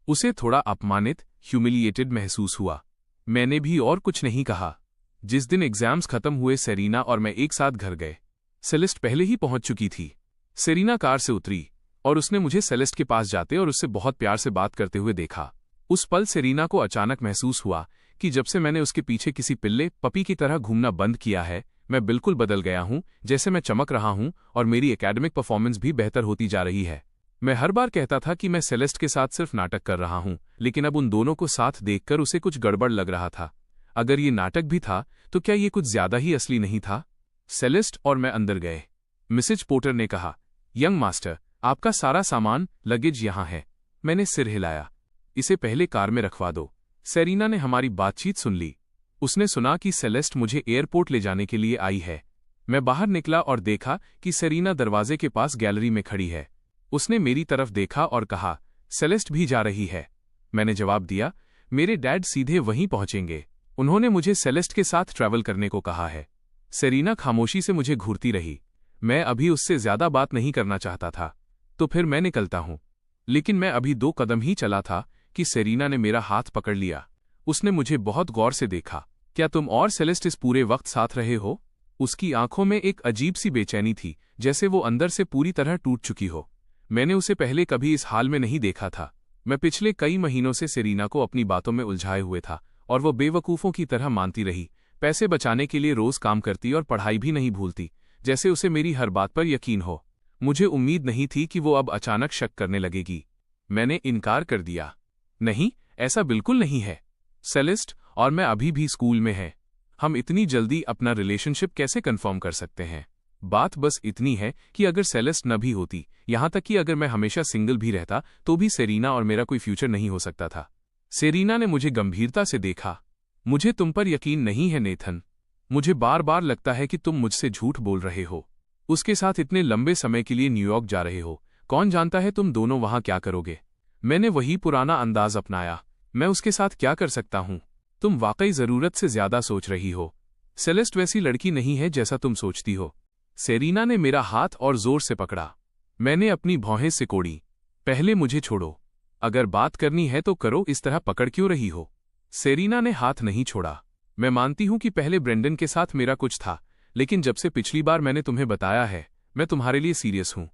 उसे थोड़ा अपमानित, ह्यूमिलिएटेड महसूस हुआ। मैंने भी और कुछ नहीं कहा। जिस दिन एग्जाम्स खत्म हुए, सेरीना और मैं एक साथ घर गए। सेलेस्ट पहले ही पहुंच चुकी थी। सेरीना कार से उतरी और उसने मुझे सेलेस्ट के पास जाते और उससे बहुत प्यार से बात करते हुए देखा। उस पल सेरीना को अचानक महसूस हुआ कि जब से मैंने उसके पीछे किसी पिल्ले पपी की तरह घूमना बंद किया है, मैं बिल्कुल बदल गया हूं। जैसे मैं चमक रहा हूं और मेरी एकेडमिक परफॉर्मेंस भी बेहतर होती जा रही है। मैं हर बार कहता था कि मैं सेलेस्ट के साथ सिर्फ नाटक कर रहा हूं, लेकिन अब उन दोनों को साथ देखकर उसे कुछ गड़बड़ लग रहा था। अगर ये नाटक भी था तो क्या ये कुछ ज्यादा ही असली नहीं था? सेलेस्ट और मैं अंदर गए। मिसेज पोर्टर ने कहा, यंग मास्टर, आपका सारा सामान लगेज यहां है। मैंने सिर हिलाया। इसे पहले कार में रखवा दो। सेरीना ने हमारी बातचीत सुन ली। उसने सुना कि सेलेस्ट मुझे एयरपोर्ट ले जाने के लिए आई है। मैं बाहर निकला और देखा कि सेरीना दरवाजे के पास गैलरी में खड़ी है। उसने मेरी तरफ देखा और कहा, सेलेस्ट भी जा रही है। मैंने जवाब दिया, मेरे डैड सीधे वहीं पहुंचेंगे। उन्होंने मुझे सेलेस्ट के साथ ट्रैवल करने को कहा है। सेरीना खामोशी से मुझे घूरती रही। मैं अभी उससे ज्यादा बात नहीं करना चाहता था। तो फिर मैं निकलता हूं। लेकिन मैं अभी 2 कदम ही चला था कि सेरीना ने मेरा हाथ पकड़ लिया। उसने मुझे बहुत गौर से देखा। क्या तुम और सेलेस्ट इस पूरे वक्त साथ रहे हो? उसकी आंखों में एक अजीब सी बेचैनी थी, जैसे वो अंदर से पूरी तरह टूट चुकी हो। मैंने उसे पहले कभी इस हाल में नहीं देखा था। मैं पिछले कई महीनों से सेरीना को अपनी बातों में उलझाए हुए था और वो बेवकूफ़ों की तरह मानती रही। पैसे बचाने के लिए रोज काम करती और पढ़ाई भी नहीं भूलती, जैसे उसे मेरी हर बात पर यकीन हो। मुझे उम्मीद नहीं थी कि वो अब अचानक शक करने लगेगी। मैंने इनकार कर दिया। नहीं, ऐसा बिल्कुल नहीं है। सेलेस्ट और मैं अभी भी स्कूल में हैं। हम इतनी जल्दी अपना रिलेशनशिप कैसे कंफर्म कर सकते हैं? बात बस इतनी है कि अगर सेलेस्ट न भी होती, यहां तक कि अगर मैं हमेशा सिंगल भी रहता, तो भी सेरीना और मेरा कोई फ्यूचर नहीं हो सकता था। सेरीना ने मुझे गंभीरता से देखा। मुझे तुम पर यकीन नहीं है नेथन। मुझे बार बार लगता है कि तुम मुझसे झूठ बोल रहे हो। उसके साथ इतने लंबे समय के लिए न्यूयॉर्क जा रहे हो। कौन जानता है तुम दोनों वहां क्या करोगे? मैंने वही पुराना अंदाज अपनाया। मैं उसके साथ क्या कर सकता हूं? तुम वाकई जरूरत से ज्यादा सोच रही हो। सेलेस्ट वैसी लड़की नहीं है जैसा तुम सोचती हो। सेरीना ने मेरा हाथ और जोर से पकड़ा। मैंने अपनी भौहें सिकोड़ी। पहले मुझे छोड़ो। अगर बात करनी है तो करो, इस तरह पकड़ क्यों रही हो? सेरीना ने हाथ नहीं छोड़ा। मैं मानती हूं कि पहले ब्रेंडन के साथ मेरा कुछ था, लेकिन जब से पिछली बार मैंने तुम्हें बताया है, मैं तुम्हारे लिए सीरियस हूं।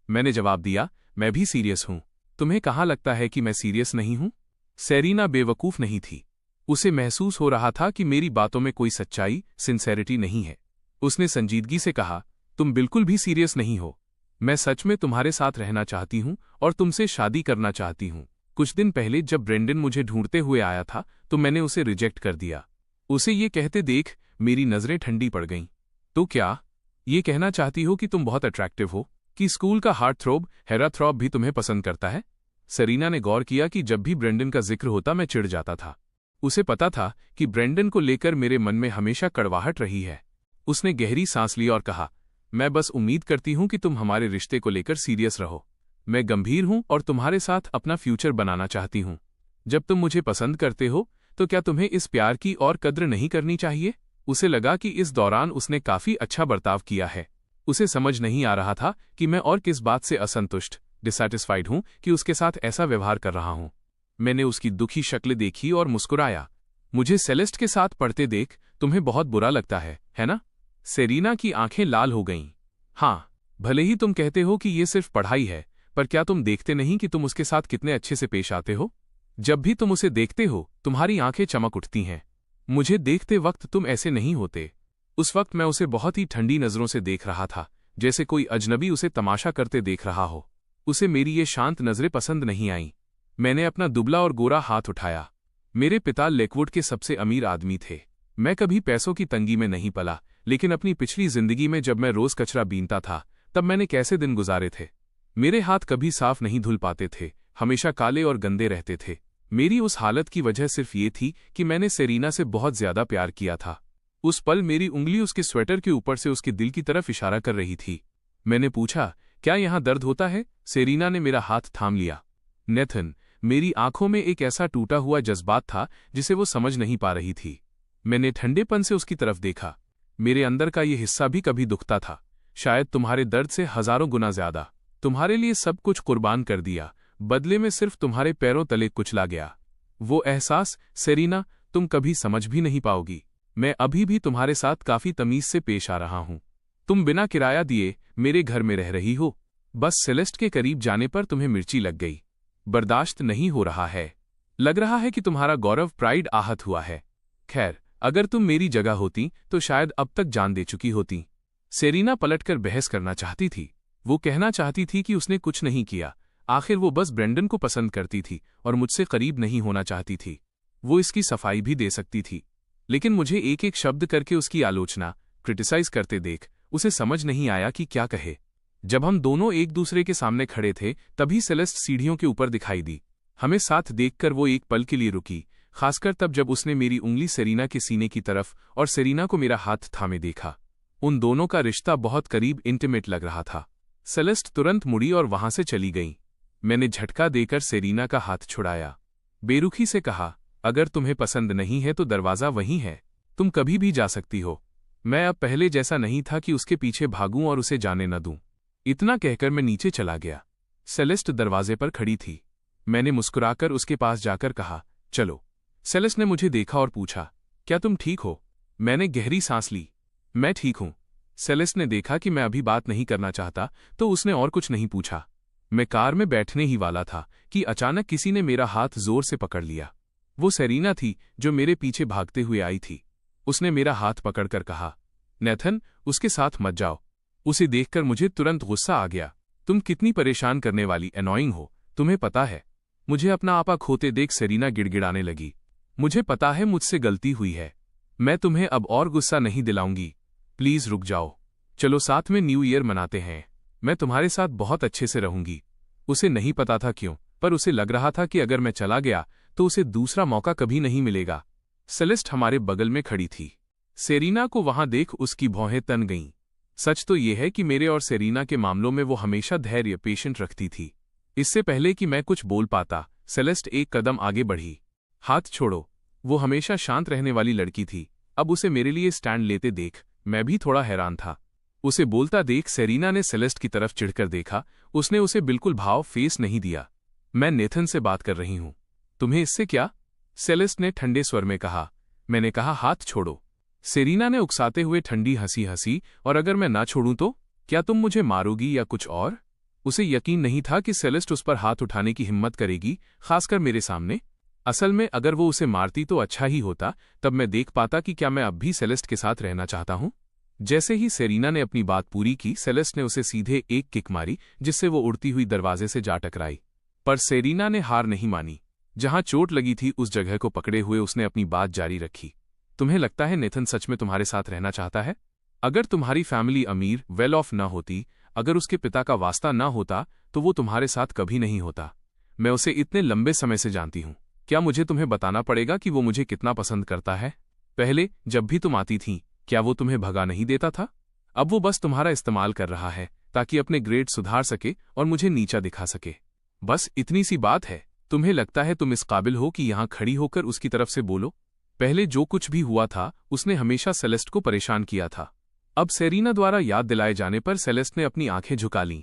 मैंने जवाब दिया, मैं भी सीरियस हूं। तुम्हें कहाँ लगता है कि मैं सीरियस नहीं हूं? सेरीना बेवकूफ नहीं थी। उसे महसूस हो रहा था कि मेरी बातों में कोई सच्चाई, सिंसेरिटी नहीं है। उसने संजीदगी से कहा, तुम बिल्कुल भी सीरियस नहीं हो। मैं सच में तुम्हारे साथ रहना चाहती हूं और तुमसे शादी करना चाहती हूं। कुछ दिन पहले जब ब्रेंडन मुझे ढूंढते हुए आया था तो मैंने उसे रिजेक्ट कर दिया। उसे ये कहते देख मेरी नजरें ठंडी पड़ गईं। तो क्या ये कहना चाहती हो कि तुम बहुत अट्रैक्टिव हो, कि स्कूल का हार्ट थ्रोब हेरा थ्रॉब भी तुम्हें पसंद करता है? सेरीना ने गौर किया कि जब भी ब्रेंडन का जिक्र होता मैं चिढ़ जाता था। उसे पता था कि ब्रेंडन को लेकर मेरे मन में हमेशा कड़वाहट रही है। उसने गहरी सांस ली और कहा, मैं बस उम्मीद करती हूं कि तुम हमारे रिश्ते को लेकर सीरियस रहो। मैं गंभीर हूं और तुम्हारे साथ अपना फ्यूचर बनाना चाहती हूं। जब तुम मुझे पसंद करते हो तो क्या तुम्हें इस प्यार की और कद्र नहीं करनी चाहिए? उसे लगा कि इस दौरान उसने काफी अच्छा बर्ताव किया है। उसे समझ नहीं आ रहा था कि मैं और किस बात से असंतुष्ट, डिसैटिस्फाइड हूं कि उसके साथ ऐसा व्यवहार कर रहा हूं। मैंने उसकी दुखी शक्ल देखी और मुस्कुराया। मुझे सेलेस्ट के साथ पढ़ते देख तुम्हें बहुत बुरा लगता है ना? सेरीना की आंखें लाल हो गईं। हाँ, भले ही तुम कहते हो कि ये सिर्फ पढ़ाई है, पर क्या तुम देखते नहीं कि तुम उसके साथ कितने अच्छे से पेश आते हो? जब भी तुम उसे देखते हो तुम्हारी आंखें चमक उठती हैं। मुझे देखते वक्त तुम ऐसे नहीं होते। उस वक्त मैं उसे बहुत ही ठंडी नजरों से देख रहा था, जैसे कोई अजनबी उसे तमाशा करते देख रहा हो। उसे मेरी ये शांत नजरें पसंद नहीं आईं। मैंने अपना दुबला और गोरा हाथ उठाया। मेरे पिता लेकवुड के सबसे अमीर आदमी थे। मैं कभी पैसों की तंगी में नहीं पला, लेकिन अपनी पिछली जिंदगी में जब मैं रोज कचरा बीनता था तब मैंने कैसे दिन गुजारे थे। मेरे हाथ कभी साफ नहीं धुल पाते थे, हमेशा काले और गंदे रहते थे। मेरी उस हालत की वजह सिर्फ ये थी कि मैंने सेरीना से बहुत ज्यादा प्यार किया था। उस पल मेरी उंगली उसके स्वेटर के ऊपर से उसके दिल की तरफ इशारा कर रही थी। मैंने पूछा, क्या यहां दर्द होता है? सेरीना ने मेरा हाथ थाम लिया। नेथन, मेरी आंखों में एक ऐसा टूटा हुआ जज्बात था जिसे वो समझ नहीं पा रही थी। मैंने ठंडेपन से उसकी तरफ देखा। मेरे अंदर का ये हिस्सा भी कभी दुखता था, शायद तुम्हारे दर्द से हजारों गुना ज्यादा। तुम्हारे लिए सब कुछ कुर्बान कर दिया, बदले में सिर्फ तुम्हारे पैरों तले कुचला गया। वो एहसास सेरीना तुम कभी समझ भी नहीं पाओगी। मैं अभी भी तुम्हारे साथ काफी तमीज से पेश आ रहा हूं। तुम बिना किराया दिए मेरे घर में रह रही हो। बस सेलेस्ट के करीब जाने पर तुम्हें मिर्ची लग गई। बर्दाश्त नहीं हो रहा है। लग रहा है कि तुम्हारा गौरव प्राइड आहत हुआ है। खैर, अगर तुम मेरी जगह होती तो शायद अब तक जान दे चुकी होती। सेरीना पलटकर बहस करना चाहती थी। वो कहना चाहती थी कि उसने कुछ नहीं किया। आखिर वो बस ब्रेंडन को पसंद करती थी और मुझसे करीब नहीं होना चाहती थी। वो इसकी सफाई भी दे सकती थी, लेकिन मुझे एक एक शब्द करके उसकी आलोचना, क्रिटिसाइज करते देख उसे समझ नहीं आया कि क्या कहे। जब हम दोनों एक दूसरे के सामने खड़े थे तभी सेलेस्ट सीढ़ियों के ऊपर दिखाई दी। हमें साथ देखकर वो एक पल के लिए रुकी, खासकर तब जब उसने मेरी उंगली सेरीना के सीने की तरफ और सेरीना को मेरा हाथ थामे देखा। उन दोनों का रिश्ता बहुत करीब इंटीमेट लग रहा था। सेलेस्ट तुरंत मुड़ी और वहां से चली गई। मैंने झटका देकर सेरीना का हाथ छुड़ाया। बेरुखी से कहा, अगर तुम्हें पसंद नहीं है तो दरवाजा वहीं है, तुम कभी भी जा सकती हो। मैं अब पहले जैसा नहीं था कि उसके पीछे भागूं और उसे जाने न दूं। इतना कहकर मैं नीचे चला गया। सेलेस्ट दरवाजे पर खड़ी थी। मैंने मुस्कुराकर उसके पास जाकर कहा, चलो। सेलेस्ट ने मुझे देखा और पूछा, क्या तुम ठीक हो? मैंने गहरी सांस ली। मैं ठीक हूं। सेलेस्ट ने देखा कि मैं अभी बात नहीं करना चाहता तो उसने और कुछ नहीं पूछा। मैं कार में बैठने ही वाला था कि अचानक किसी ने मेरा हाथ जोर से पकड़ लिया। वो सेरीना थी जो मेरे पीछे भागते हुए आई थी। उसने मेरा हाथ पकड़कर कहा, नेथन, उसके साथ मत जाओ। उसे देखकर मुझे तुरंत गुस्सा आ गया। तुम कितनी परेशान करने वाली एनॉइंग हो, तुम्हें पता है। मुझे अपना आपा खोते देख सेरीना गिड़गिड़ाने लगी। मुझे पता है मुझसे गलती हुई है। मैं तुम्हें अब और गुस्सा नहीं दिलाऊंगी। प्लीज रुक जाओ। चलो साथ में न्यू ईयर मनाते हैं। मैं तुम्हारे साथ बहुत अच्छे से रहूंगी। उसे नहीं पता था क्यों, पर उसे लग रहा था कि अगर मैं चला गया तो उसे दूसरा मौका कभी नहीं मिलेगा। सेलेस्ट हमारे बगल में खड़ी थी। सेरीना को वहां देख उसकी भौहें तन गईं। सच तो यह है कि मेरे और सेरीना के मामलों में वो हमेशा धैर्य पेशेंट रखती थी। इससे पहले कि मैं कुछ बोल पाता, सेलेस्ट एक कदम आगे बढ़ी। हाथ छोड़ो। वो हमेशा शांत रहने वाली लड़की थी। अब उसे मेरे लिए स्टैंड लेते देख मैं भी थोड़ा हैरान था। उसे बोलता देख सेरीना ने सेलेस्ट की तरफ चिढ़कर देखा। उसने उसे बिल्कुल भाव फेस नहीं दिया। मैं नेथन से बात कर रही हूं, तुम्हें इससे क्या? सेलेस्ट ने ठंडे स्वर में कहा। मैंने कहा, हाथ छोड़ो। सेरीना ने उकसाते हुए ठंडी हंसी हंसी। और अगर मैं ना छोड़ूं तो क्या तुम मुझे मारोगी या कुछ और? उसे यकीन नहीं था कि सेलेस्ट उस पर हाथ उठाने की हिम्मत करेगी, खासकर मेरे सामने। असल में अगर वो उसे मारती तो अच्छा ही होता, तब मैं देख पाता कि क्या मैं अब भी सेलेस्ट के साथ रहना चाहता हूं। जैसे ही सेरीना ने अपनी बात पूरी की, सेलेस्ट ने उसे सीधे एक किक मारी जिससे वो उड़ती हुई दरवाजे से जा टकराई। पर सेरीना ने हार नहीं मानी। जहां चोट लगी थी उस जगह को पकड़े हुए उसने अपनी बात जारी रखी। तुम्हें लगता है नेथन सच में तुम्हारे साथ रहना चाहता है? अगर तुम्हारी फैमिली अमीर वेल ऑफ न होती, अगर उसके पिता का वास्ता न होता, तो वो तुम्हारे साथ कभी नहीं होता। मैं उसे इतने लंबे समय से जानती हूं। क्या मुझे तुम्हें बताना पड़ेगा कि वो मुझे कितना पसंद करता है? पहले जब भी तुम आती थीं, क्या वो तुम्हें भगा नहीं देता था? अब वो बस तुम्हारा इस्तेमाल कर रहा है ताकि अपने ग्रेड सुधार सके और मुझे नीचा दिखा सके। बस इतनी सी बात है। तुम्हें लगता है तुम इस काबिल हो कि यहां खड़ी होकर उसकी तरफ से बोलो? पहले जो कुछ भी हुआ था उसने हमेशा सेलेस्ट को परेशान किया था। अब सेरीना द्वारा याद दिलाए जाने पर सेलेस्ट ने अपनी आंखें झुका लीं।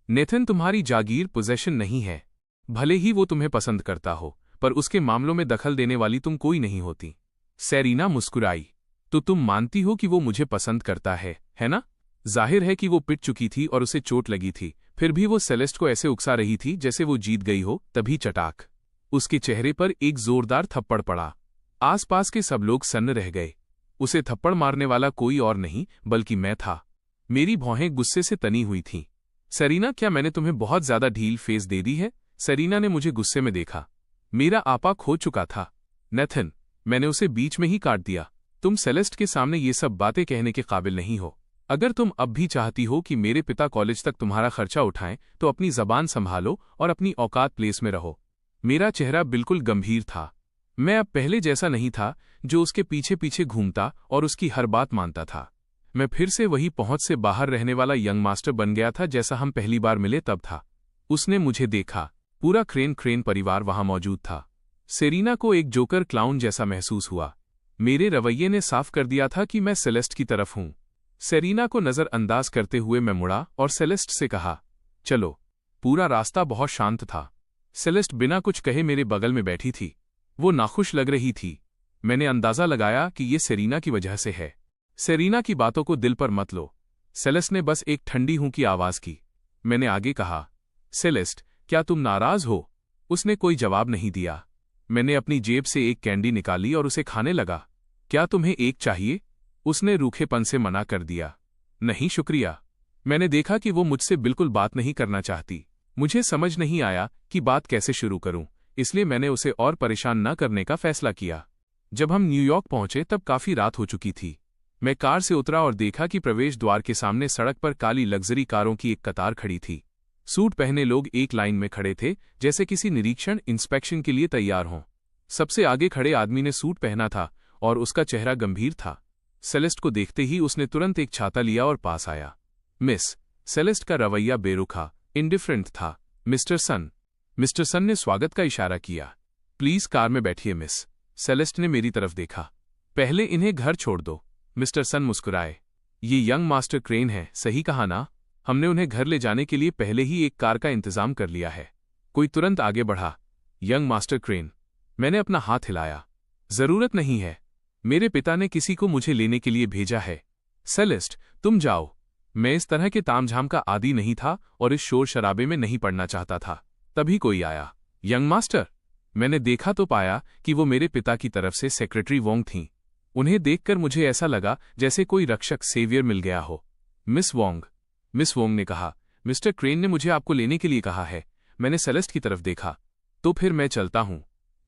नेथन तुम्हारी जागीर पोजेशन नहीं है। भले ही वो तुम्हें पसंद करता हो, पर उसके मामलों में दखल देने वाली तुम कोई नहीं होती। सेरीना मुस्कुराई। तो तुम मानती हो कि वो मुझे पसंद करता है ना? जाहिर है कि वो पिट चुकी थी और उसे चोट लगी थी, फिर भी वो सेलेस्ट को ऐसे उकसा रही थी जैसे वो जीत गई हो। तभी चटाक उसके चेहरे पर एक जोरदार थप्पड़ पड़ा। आसपास के सब लोग सन्न रह गए। उसे थप्पड़ मारने वाला कोई और नहीं बल्कि मैं था। मेरी भौहें गुस्से से तनी हुई थीं। सेरीना, क्या मैंने तुम्हें बहुत ज्यादा ढील फेस दे दी है? सेरीना ने मुझे गुस्से में देखा। मेरा आपा खो चुका था। नेथन, मैंने उसे बीच में ही काट दिया। तुम सेलेस्ट के सामने ये सब बातें कहने के काबिल नहीं हो। अगर तुम अब भी चाहती हो कि मेरे पिता कॉलेज तक तुम्हारा खर्चा उठाएं, तो अपनी जबान संभालो और अपनी औकात प्लेस में रहो। मेरा चेहरा बिल्कुल गंभीर था। मैं अब पहले जैसा नहीं था जो उसके पीछे पीछे घूमता और उसकी हर बात मानता था। मैं फिर से वही पहुंच से बाहर रहने वाला यंग मास्टर बन गया था जैसा हम पहली बार मिले तब था। उसने मुझे देखा। पूरा क्रेन परिवार वहां मौजूद था। सेरीना को एक जोकर क्लाउन जैसा महसूस हुआ। मेरे रवैये ने साफ कर दिया था कि मैं सेलेस्ट की तरफ हूं। सेरीना को नजरअंदाज करते हुए मैं मुड़ा और सेलेस्ट से कहा, चलो। पूरा रास्ता बहुत शांत था। सेलेस्ट बिना कुछ कहे मेरे बगल में बैठी थी। वो नाखुश लग रही थी। मैंने अंदाजा लगाया कि ये सेरीना की वजह से है। सेरीना की बातों को दिल पर मत लो। सेलेस्ट ने बस एक ठंडी हूं की आवाज की। मैंने आगे कहा, सेलेस्ट, क्या तुम नाराज हो? उसने कोई जवाब नहीं दिया। मैंने अपनी जेब से एक कैंडी निकाली और उसे खाने लगा। क्या तुम्हें एक चाहिए? उसने रूखेपन से मना कर दिया। नहीं शुक्रिया। मैंने देखा कि वो मुझसे बिल्कुल बात नहीं करना चाहती। मुझे समझ नहीं आया कि बात कैसे शुरू करूं, इसलिए मैंने उसे और परेशान न करने का फैसला किया। जब हम न्यूयॉर्क पहुंचे तब काफी रात हो चुकी थी। मैं कार से उतरा और देखा कि प्रवेश द्वार के सामने सड़क पर काली लग्जरी कारों की एक कतार खड़ी थी। सूट पहने लोग एक लाइन में खड़े थे, जैसे किसी निरीक्षण इंस्पेक्शन के लिए तैयार हों। सबसे आगे खड़े आदमी ने सूट पहना था और उसका चेहरा गंभीर था। सेलेस्ट को देखते ही उसने तुरंत एक छाता लिया और पास आया। मिस। सेलेस्ट का रवैया बेरुखा, इंडिफरेंट था। मिस्टर सन ने स्वागत का इशारा किया। प्लीज कार में बैठिए मिस। सेलेस्ट ने मेरी तरफ देखा। पहले इन्हें घर छोड़ दो। मिस्टर सन मुस्कुराए। ये यंग मास्टर क्रेन है, सही कहा ना? हमने उन्हें घर ले जाने के लिए पहले ही एक कार का इंतजाम कर लिया है। कोई तुरंत आगे बढ़ा। Young master crane. मैंने अपना हाथ हिलाया। जरूरत नहीं है। मेरे पिता ने किसी को मुझे लेने के लिए भेजा है। सेलेस्ट, तुम जाओ। मैं इस तरह के तामझाम का आदी नहीं था और इस शोर शराबे में नहीं पड़ना चाहता था। तभी कोई आया। Young master. मैंने देखा तो पाया कि वो मेरे पिता की तरफ से सेक्रेटरी वोंग थीं। उन्हें देखकर मुझे ऐसा लगा जैसे कोई रक्षक सेवियर मिल गया हो। मिस वोंग ने कहा, मिस्टर क्रेन ने मुझे आपको लेने के लिए कहा है। मैंने सेलेस्ट की तरफ देखा। तो फिर मैं चलता हूं।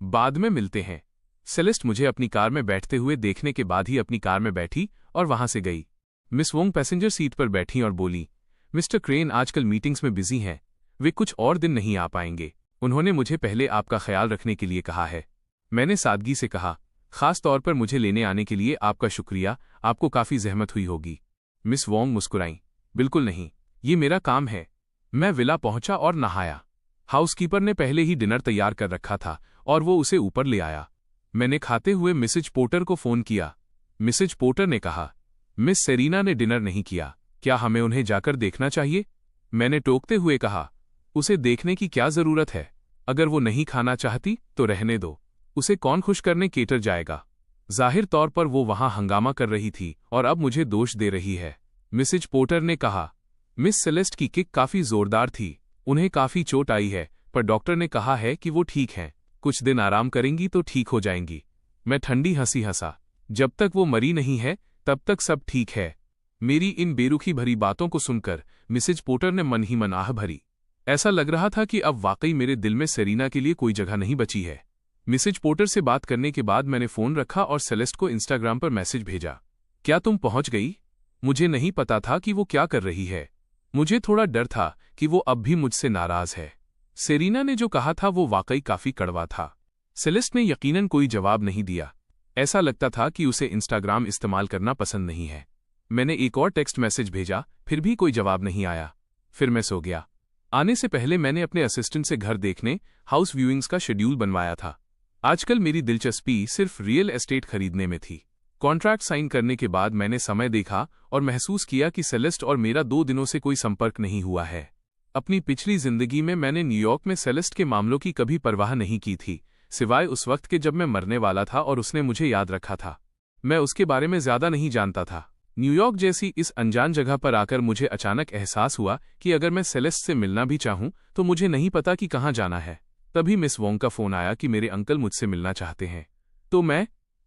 बाद में मिलते हैं। सेलेस्ट मुझे अपनी कार में बैठते हुए देखने के बाद ही अपनी कार में बैठी और वहां से गई। मिस वोंग पैसेंजर सीट पर बैठी और बोली, मिस्टर क्रेन आजकल मीटिंग्स में बिजी हैं। वे कुछ और दिन नहीं आ पाएंगे। उन्होंने मुझे पहले आपका ख्याल रखने के लिए कहा है। मैंने सादगी से कहा, खास तौर पर मुझे लेने आने के लिए आपका शुक्रिया। आपको काफी जहमत हुई होगी। मिस वोंग मुस्कुराईं। बिल्कुल नहीं, ये मेरा काम है। मैं विला पहुंचा और नहाया। हाउसकीपर ने पहले ही डिनर तैयार कर रखा था और वो उसे ऊपर ले आया। मैंने खाते हुए मिसेज पोर्टर को फोन किया। मिसेज पोर्टर ने कहा, मिस सेरीना ने डिनर नहीं किया, क्या हमें उन्हें जाकर देखना चाहिए? मैंने टोकते हुए कहा, उसे देखने की क्या जरूरत है? अगर वो नहीं खाना चाहती तो रहने दो। उसे कौन खुश करने केटर जाएगा? जाहिर तौर पर वो वहां हंगामा कर रही थी और अब मुझे दोष दे रही है। मिसेज पोर्टर ने कहा, मिस सेलेस्ट की किक काफी जोरदार थी। उन्हें काफी चोट आई है, पर डॉक्टर ने कहा है कि वो ठीक हैं। कुछ दिन आराम करेंगी तो ठीक हो जाएंगी। मैं ठंडी हंसी हंसा। जब तक वो मरी नहीं है तब तक सब ठीक है। मेरी इन बेरुखी भरी बातों को सुनकर मिसेज पोर्टर ने मन ही मन आह भरी। ऐसा लग रहा था कि अब वाकई मेरे दिल में सेरीना के लिए कोई जगह नहीं बची है। मिसेज पोर्टर से बात करने के बाद मैंने फोन रखा और सेलेस्ट को इंस्टाग्राम पर मैसेज भेजा, क्या तुम पहुंच गई? मुझे नहीं पता था कि वो क्या कर रही है। मुझे थोड़ा डर था कि वो अब भी मुझसे नाराज है। सेरीना ने जो कहा था वो वाकई काफी कड़वा था। सेलेस्ट ने यकीनन कोई जवाब नहीं दिया। ऐसा लगता था कि उसे इंस्टाग्राम इस्तेमाल करना पसंद नहीं है। मैंने एक और टेक्स्ट मैसेज भेजा, फिर भी कोई जवाब नहीं आया। फिर मैं सो गया। आने से पहले मैंने अपने असिस्टेंट से घर देखने, हाउस व्यूइंग्स का शेड्यूल बनवाया था। आजकल मेरी दिलचस्पी सिर्फ रियल एस्टेट खरीदने में थी। कॉन्ट्रैक्ट साइन करने के बाद मैंने समय देखा और महसूस किया कि सेलेस्ट और मेरा 2 दिनों से कोई संपर्क नहीं हुआ है। अपनी पिछली जिंदगी में मैंने न्यूयॉर्क में सेलेस्ट के मामलों की कभी परवाह नहीं की थी, सिवाय उस वक्त के जब मैं मरने वाला था और उसने मुझे याद रखा था। मैं उसके बारे में ज्यादा नहीं जानता था। न्यूयॉर्क जैसी इस अनजान जगह पर आकर मुझे अचानक एहसास हुआ कि अगर मैं सेलेस्ट से मिलना भी चाहूं तो मुझे नहीं पता कि कहाँ जाना है। तभी मिस वोंग का फोन आया कि मेरे अंकल मुझसे मिलना चाहते हैं। तो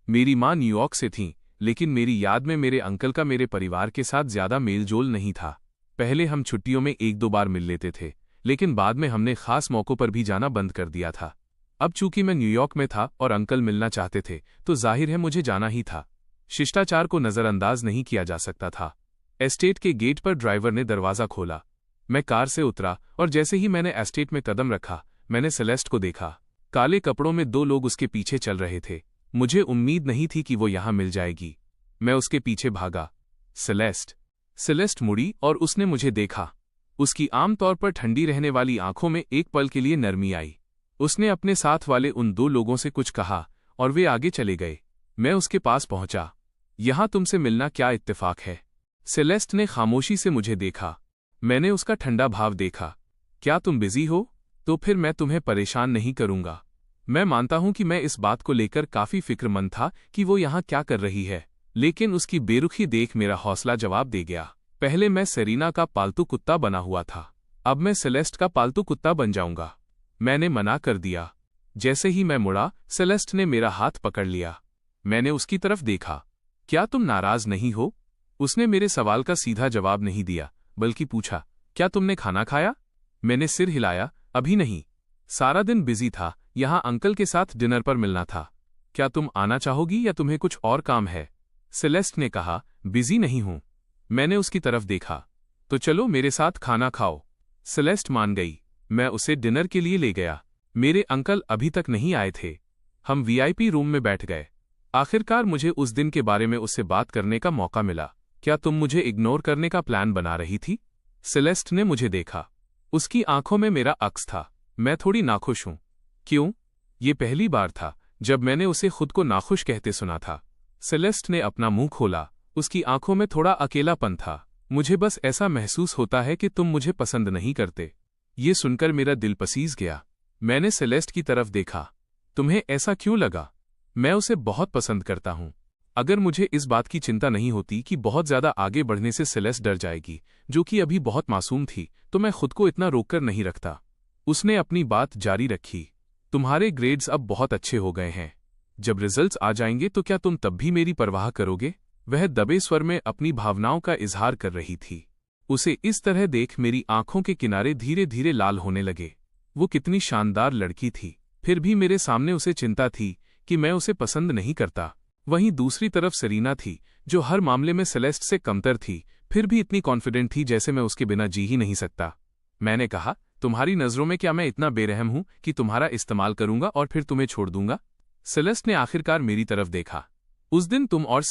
मेरी माँ न्यूयॉर्क से थी, लेकिन मेरी याद में मेरे अंकल का मेरे परिवार के साथ ज्यादा मेलजोल नहीं था। पहले हम छुट्टियों में 1-2 बार मिल लेते थे, लेकिन बाद में हमने खास मौकों पर भी जाना बंद कर दिया था। अब चूंकि मैं न्यूयॉर्क में था और अंकल मिलना चाहते थे, तो जाहिर है मुझे जाना ही था। शिष्टाचार को नजरअंदाज नहीं किया जा सकता था। एस्टेट के गेट पर ड्राइवर ने दरवाजा खोला। मैं कार से उतरा और जैसे ही मैंने एस्टेट में कदम रखा, मैंने सेलेस्ट को देखा। काले कपड़ों में 2 लोग उसके पीछे चल रहे थे। मुझे उम्मीद नहीं थी कि वो यहां मिल जाएगी। मैं उसके पीछे भागा। सेलेस्ट मुड़ी और उसने मुझे देखा। उसकी आमतौर पर ठंडी रहने वाली आंखों में एक पल के लिए नरमी आई। उसने अपने साथ वाले उन 2 लोगों से कुछ कहा और वे आगे चले गए। मैं उसके पास पहुंचा। यहां तुमसे मिलना क्या इत्तेफाक है? सेलेस्ट ने खामोशी से मुझे देखा। मैंने उसका ठंडा भाव देखा। क्या तुम बिजी हो? तो फिर मैं तुम्हें परेशान नहीं करूंगा। मैं मानता हूं कि मैं इस बात को लेकर काफी फिक्रमंद था कि वो यहाँ क्या कर रही है, लेकिन उसकी बेरुखी देख मेरा हौसला जवाब दे गया। पहले मैं सेरीना का पालतू कुत्ता बना हुआ था, अब मैं सेलेस्ट का पालतू कुत्ता बन जाऊंगा। मैंने मना कर दिया। जैसे ही मैं मुड़ा, सेलेस्ट ने मेरा हाथ पकड़ लिया। मैंने उसकी तरफ देखा। क्या तुम नाराज नहीं हो? उसने मेरे सवाल का सीधा जवाब नहीं दिया, बल्कि पूछा, क्या तुमने खाना खाया? मैंने सिर हिलाया, अभी नहीं। सारा दिन बिजी था, यहाँ अंकल के साथ डिनर पर मिलना था। क्या तुम आना चाहोगी या तुम्हें कुछ और काम है? सेलेस्ट ने कहा, बिजी नहीं हूं। मैंने उसकी तरफ देखा। तो चलो मेरे साथ खाना खाओ। सेलेस्ट मान गई। मैं उसे डिनर के लिए ले गया। मेरे अंकल अभी तक नहीं आए थे। हम वीआईपी रूम में बैठ गए। आखिरकार मुझे उस दिन के बारे में उससे बात करने का मौका मिला। क्या तुम मुझे इग्नोर करने का प्लान बना रही थी? सेलेस्ट ने मुझे देखा। उसकी आंखों में मेरा अक्स था। मैं थोड़ी नाखुश हूं। क्यों? ये पहली बार था जब मैंने उसे खुद को नाखुश कहते सुना था। सेलेस्ट ने अपना मुंह खोला। उसकी आंखों में थोड़ा अकेलापन था। मुझे बस ऐसा महसूस होता है कि तुम मुझे पसंद नहीं करते। ये सुनकर मेरा दिल पसीज गया। मैंने सेलेस्ट की तरफ देखा। तुम्हें ऐसा क्यों लगा? मैं उसे बहुत पसंद करता हूं। अगर मुझे इस बात की चिंता नहीं होती कि बहुत ज्यादा आगे बढ़ने से सेलेस्ट डर जाएगी, जो कि अभी बहुत मासूम थी, तो मैं खुद को इतना रोककर नहीं रखता। उसने अपनी बात जारी रखी। तुम्हारे ग्रेड्स अब बहुत अच्छे हो गए हैं। जब रिजल्ट्स आ जाएंगे तो क्या तुम तब भी मेरी परवाह करोगे? वह दबे स्वर में अपनी भावनाओं का इजहार कर रही थी। उसे इस तरह देख मेरी आंखों के किनारे धीरे धीरे लाल होने लगे। वो कितनी शानदार लड़की थी, फिर भी मेरे सामने उसे चिंता थी कि मैं उसे पसंद नहीं करता। वहीं दूसरी तरफ सेरीना थी, जो हर मामले में सेलेस्ट से कमतर थी, फिर भी इतनी कॉन्फिडेंट थी जैसे मैं उसके बिना जी ही नहीं सकता। मैंने कहा, तुम्हारी नजरों में क्या मैं इतना बेरहम हूं कि तुम्हारा इस्तेमाल करूंगा और फिर तुम्हें छोड़ दूंगा? सेलेस्ट ने आखिरकार मेरी तरफ देखा। उस दिन तुम और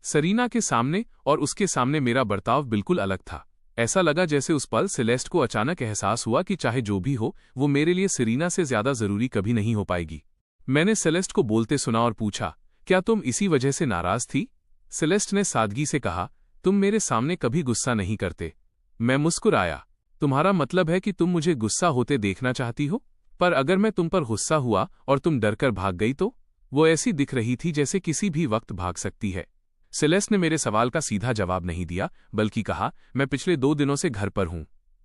सेरीना के सामने और उसके सामने मेरा बर्ताव बिल्कुल अलग था। ऐसा लगा जैसे उस पल सेलेस्ट को अचानक एहसास हुआ कि चाहे जो भी हो, वो मेरे लिए सेरीना से ज्यादा जरूरी कभी नहीं हो पाएगी। मैंने सेलेस्ट को बोलते सुना और पूछा, क्या तुम इसी वजह से नाराज थी? सेलेस्ट ने सादगी से कहा, तुम मेरे सामने कभी गुस्सा नहीं करते। मैं मुस्कुराया। तुम्हारा मतलब है कि तुम मुझे गुस्सा होते देखना चाहती हो? पर अगर मैं तुम पर गुस्सा हुआ और तुम डरकर भाग गई तो? वो ऐसी दिख रही थी जैसे किसी भी वक्त भाग सकती है। सेलेस्ट ने मेरे सवाल का सीधा जवाब नहीं दिया, बल्कि कहा, मैं पिछले 2 दिनों से घर पर हूं।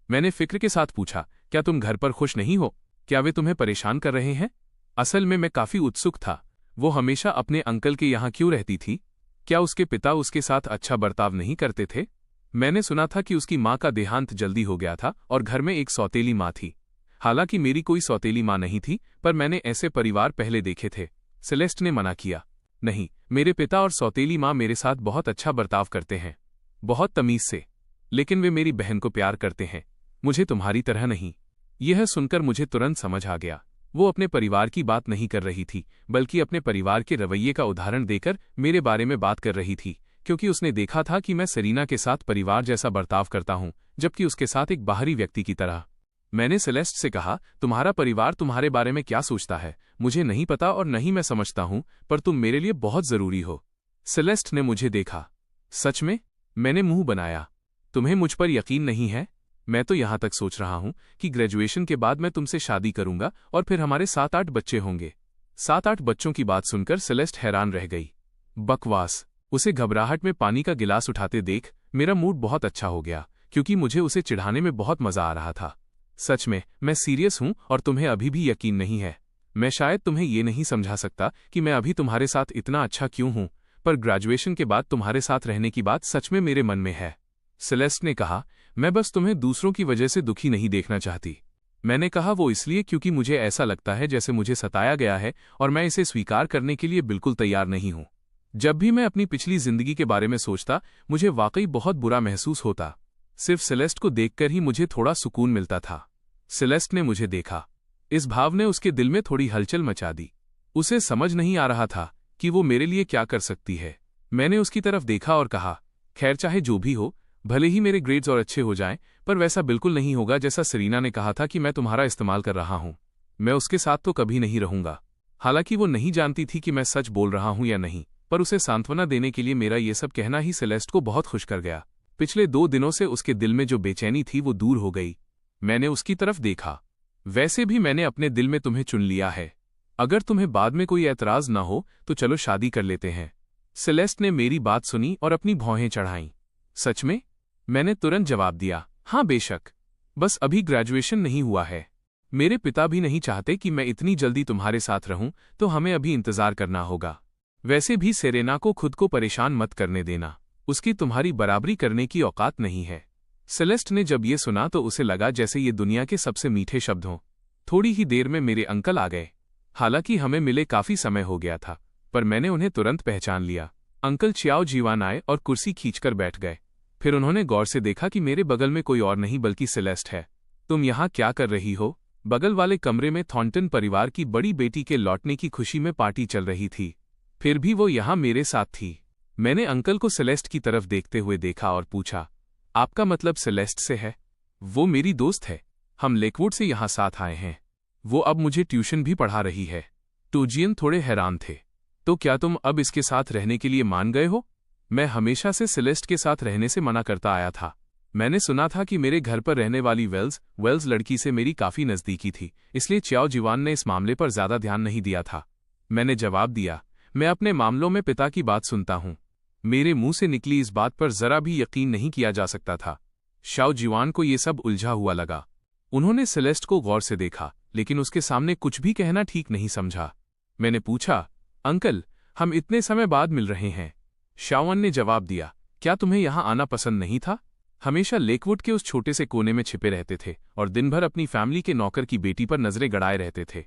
मैंने फिक्र के साथ पूछा, क्या तुम घर पर खुश नहीं हो? क्या वे तुम्हें परेशान कर रहे हैं? असल में मैं काफी उत्सुक था। वो हमेशा अपने अंकल के यहाँ क्यों रहती थी? क्या उसके पिता उसके साथ अच्छा बर्ताव नहीं करते थे? मैंने सुना था कि उसकी माँ का देहांत जल्दी हो गया था और घर में एक सौतेली माँ थी। हालांकि मेरी कोई सौतेली माँ नहीं थी, पर मैंने ऐसे परिवार पहले देखे थे। सेलेस्ट ने मना किया, नहीं, मेरे पिता और सौतेली माँ मेरे साथ बहुत अच्छा बर्ताव करते हैं, बहुत तमीज से। लेकिन वे मेरी बहन को प्यार करते हैं, मुझे तुम्हारी तरह नहीं। यह सुनकर मुझे तुरंत समझ आ गया। वो अपने परिवार की बात नहीं कर रही थी, बल्कि अपने परिवार के रवैये का उदाहरण देकर मेरे बारे में बात कर रही थी, क्योंकि उसने देखा था कि मैं सेरीना के साथ परिवार जैसा बर्ताव करता हूं, जबकि उसके साथ एक बाहरी व्यक्ति की तरह। मैंने सेलेस्ट से कहा, तुम्हारा परिवार तुम्हारे बारे में क्या सोचता है मुझे नहीं पता और नहीं मैं समझता हूं, पर तुम मेरे लिए बहुत जरूरी हो। सेलेस्ट ने मुझे देखा। सच में? मैंने मुंह बनाया। तुम्हें मुझ पर यकीन नहीं है? मैं तो यहां तक सोच रहा हूं कि ग्रेजुएशन के बाद मैं तुमसे शादी करूंगा और फिर हमारे 7-8 बच्चे होंगे। 7-8 बच्चों की बात सुनकर सेलेस्ट हैरान रह गई। बकवास। उसे घबराहट में पानी का गिलास उठाते देख मेरा मूड बहुत अच्छा हो गया, क्योंकि मुझे उसे चिढ़ाने में बहुत मजा आ रहा था। सच में, मैं सीरियस हूं और तुम्हें अभी भी यकीन नहीं है। मैं शायद तुम्हें ये नहीं समझा सकता कि मैं अभी तुम्हारे साथ इतना अच्छा क्यों हूं, पर ग्रेजुएशन के बाद तुम्हारे साथ रहने की बात सच में मेरे मन में है। सेलेस्ट ने कहा, मैं बस तुम्हें दूसरों की वजह से दुखी नहीं देखना चाहती। मैंने कहा, वो इसलिए क्योंकि मुझे ऐसा लगता है जैसे मुझे सताया गया है और मैं इसे स्वीकार करने के लिए बिल्कुल तैयार नहीं हूं। जब भी मैं अपनी पिछली जिंदगी के बारे में सोचता, मुझे वाकई बहुत बुरा महसूस होता। सिर्फ सेलेस्ट को देखकर ही मुझे थोड़ा सुकून मिलता था। सेलेस्ट ने मुझे देखा। इस भाव ने उसके दिल में थोड़ी हलचल मचा दी। उसे समझ नहीं आ रहा था कि वो मेरे लिए क्या कर सकती है। मैंने उसकी तरफ देखा और कहा, खैर चाहे जो भी हो, भले ही मेरे ग्रेड्स और अच्छे हो जाएं, पर वैसा बिल्कुल नहीं होगा जैसा सेरीना ने कहा था कि मैं तुम्हारा इस्तेमाल कर रहा हूं। मैं उसके साथ तो कभी नहीं रहूंगा। हालांकि वो नहीं जानती थी कि मैं सच बोल रहा हूं या नहीं, पर उसे सांत्वना देने के लिए मेरा ये सब कहना ही सेलेस्ट को बहुत खुश कर गया। पिछले 2 दिनों से उसके दिल में जो बेचैनी थी वो दूर हो गई। मैंने उसकी तरफ देखा। वैसे भी मैंने अपने दिल में तुम्हें चुन लिया है। अगर तुम्हें बाद में कोई ऐतराज न हो तो चलो शादी कर लेते हैं। सेलेस्ट ने मेरी बात सुनी और अपनी भौहें चढ़ाईं। सच में? मैंने तुरंत जवाब दिया, हाँ बेशक। बस अभी ग्रेजुएशन नहीं हुआ है। मेरे पिता भी नहीं चाहते कि मैं इतनी जल्दी तुम्हारे साथ रहूं, तो हमें अभी इंतजार करना होगा। वैसे भी सेरेना को खुद को परेशान मत करने देना, उसकी तुम्हारी बराबरी करने की औकात नहीं है। सेलेस्ट ने जब ये सुना तो उसे लगा जैसे ये दुनिया के सबसे मीठे शब्द हों। थोड़ी ही देर में मेरे अंकल आ गए। हालांकि हमें मिले काफी समय हो गया था, पर मैंने उन्हें तुरंत पहचान लिया। अंकल चियाओ जीवान आए और कुर्सी खींचकर बैठ गए। फिर उन्होंने गौर से देखा कि मेरे बगल में कोई और नहीं बल्कि सेलेस्ट है। तुम यहाँ क्या कर रही हो? बगल वाले कमरे में थॉर्नटन परिवार की बड़ी बेटी के लौटने की खुशी में पार्टी चल रही थी। फिर भी वो यहाँ मेरे साथ थी। मैंने अंकल को सेलेस्ट की तरफ देखते हुए देखा और पूछा, आपका मतलब सेलेस्ट से है? वो मेरी दोस्त है। हम लेकवुड से यहाँ साथ आए हैं। वो अब मुझे ट्यूशन भी पढ़ा रही है। टोजियन थोड़े हैरान थे। तो क्या तुम अब इसके साथ रहने के लिए मान गए हो? मैं हमेशा से सेलेस्ट के साथ रहने से मना करता आया था। मैंने सुना था कि मेरे घर पर रहने वाली वेल्स लड़की से मेरी काफी नजदीकी थी, इसलिए चियाओ जीवान ने इस मामले पर ज्यादा ध्यान नहीं दिया था। मैंने जवाब दिया, मैं अपने मामलों में पिता की बात सुनता हूँ। मेरे मुंह से निकली इस बात पर जरा भी यकीन नहीं किया जा सकता था। शाओ जीवान को ये सब उलझा हुआ लगा। उन्होंने सेलेस्ट को गौर से देखा, लेकिन उसके सामने कुछ भी कहना ठीक नहीं समझा। मैंने पूछा, अंकल, हम इतने समय बाद मिल रहे हैं। शाओन ने जवाब दिया, क्या तुम्हें यहाँ आना पसंद नहीं था? हमेशा लेकवुड के उस छोटे से कोने में छिपे रहते थे और दिन भर अपनी फैमिली के नौकर की बेटी पर नजरें गड़ाए रहते थे।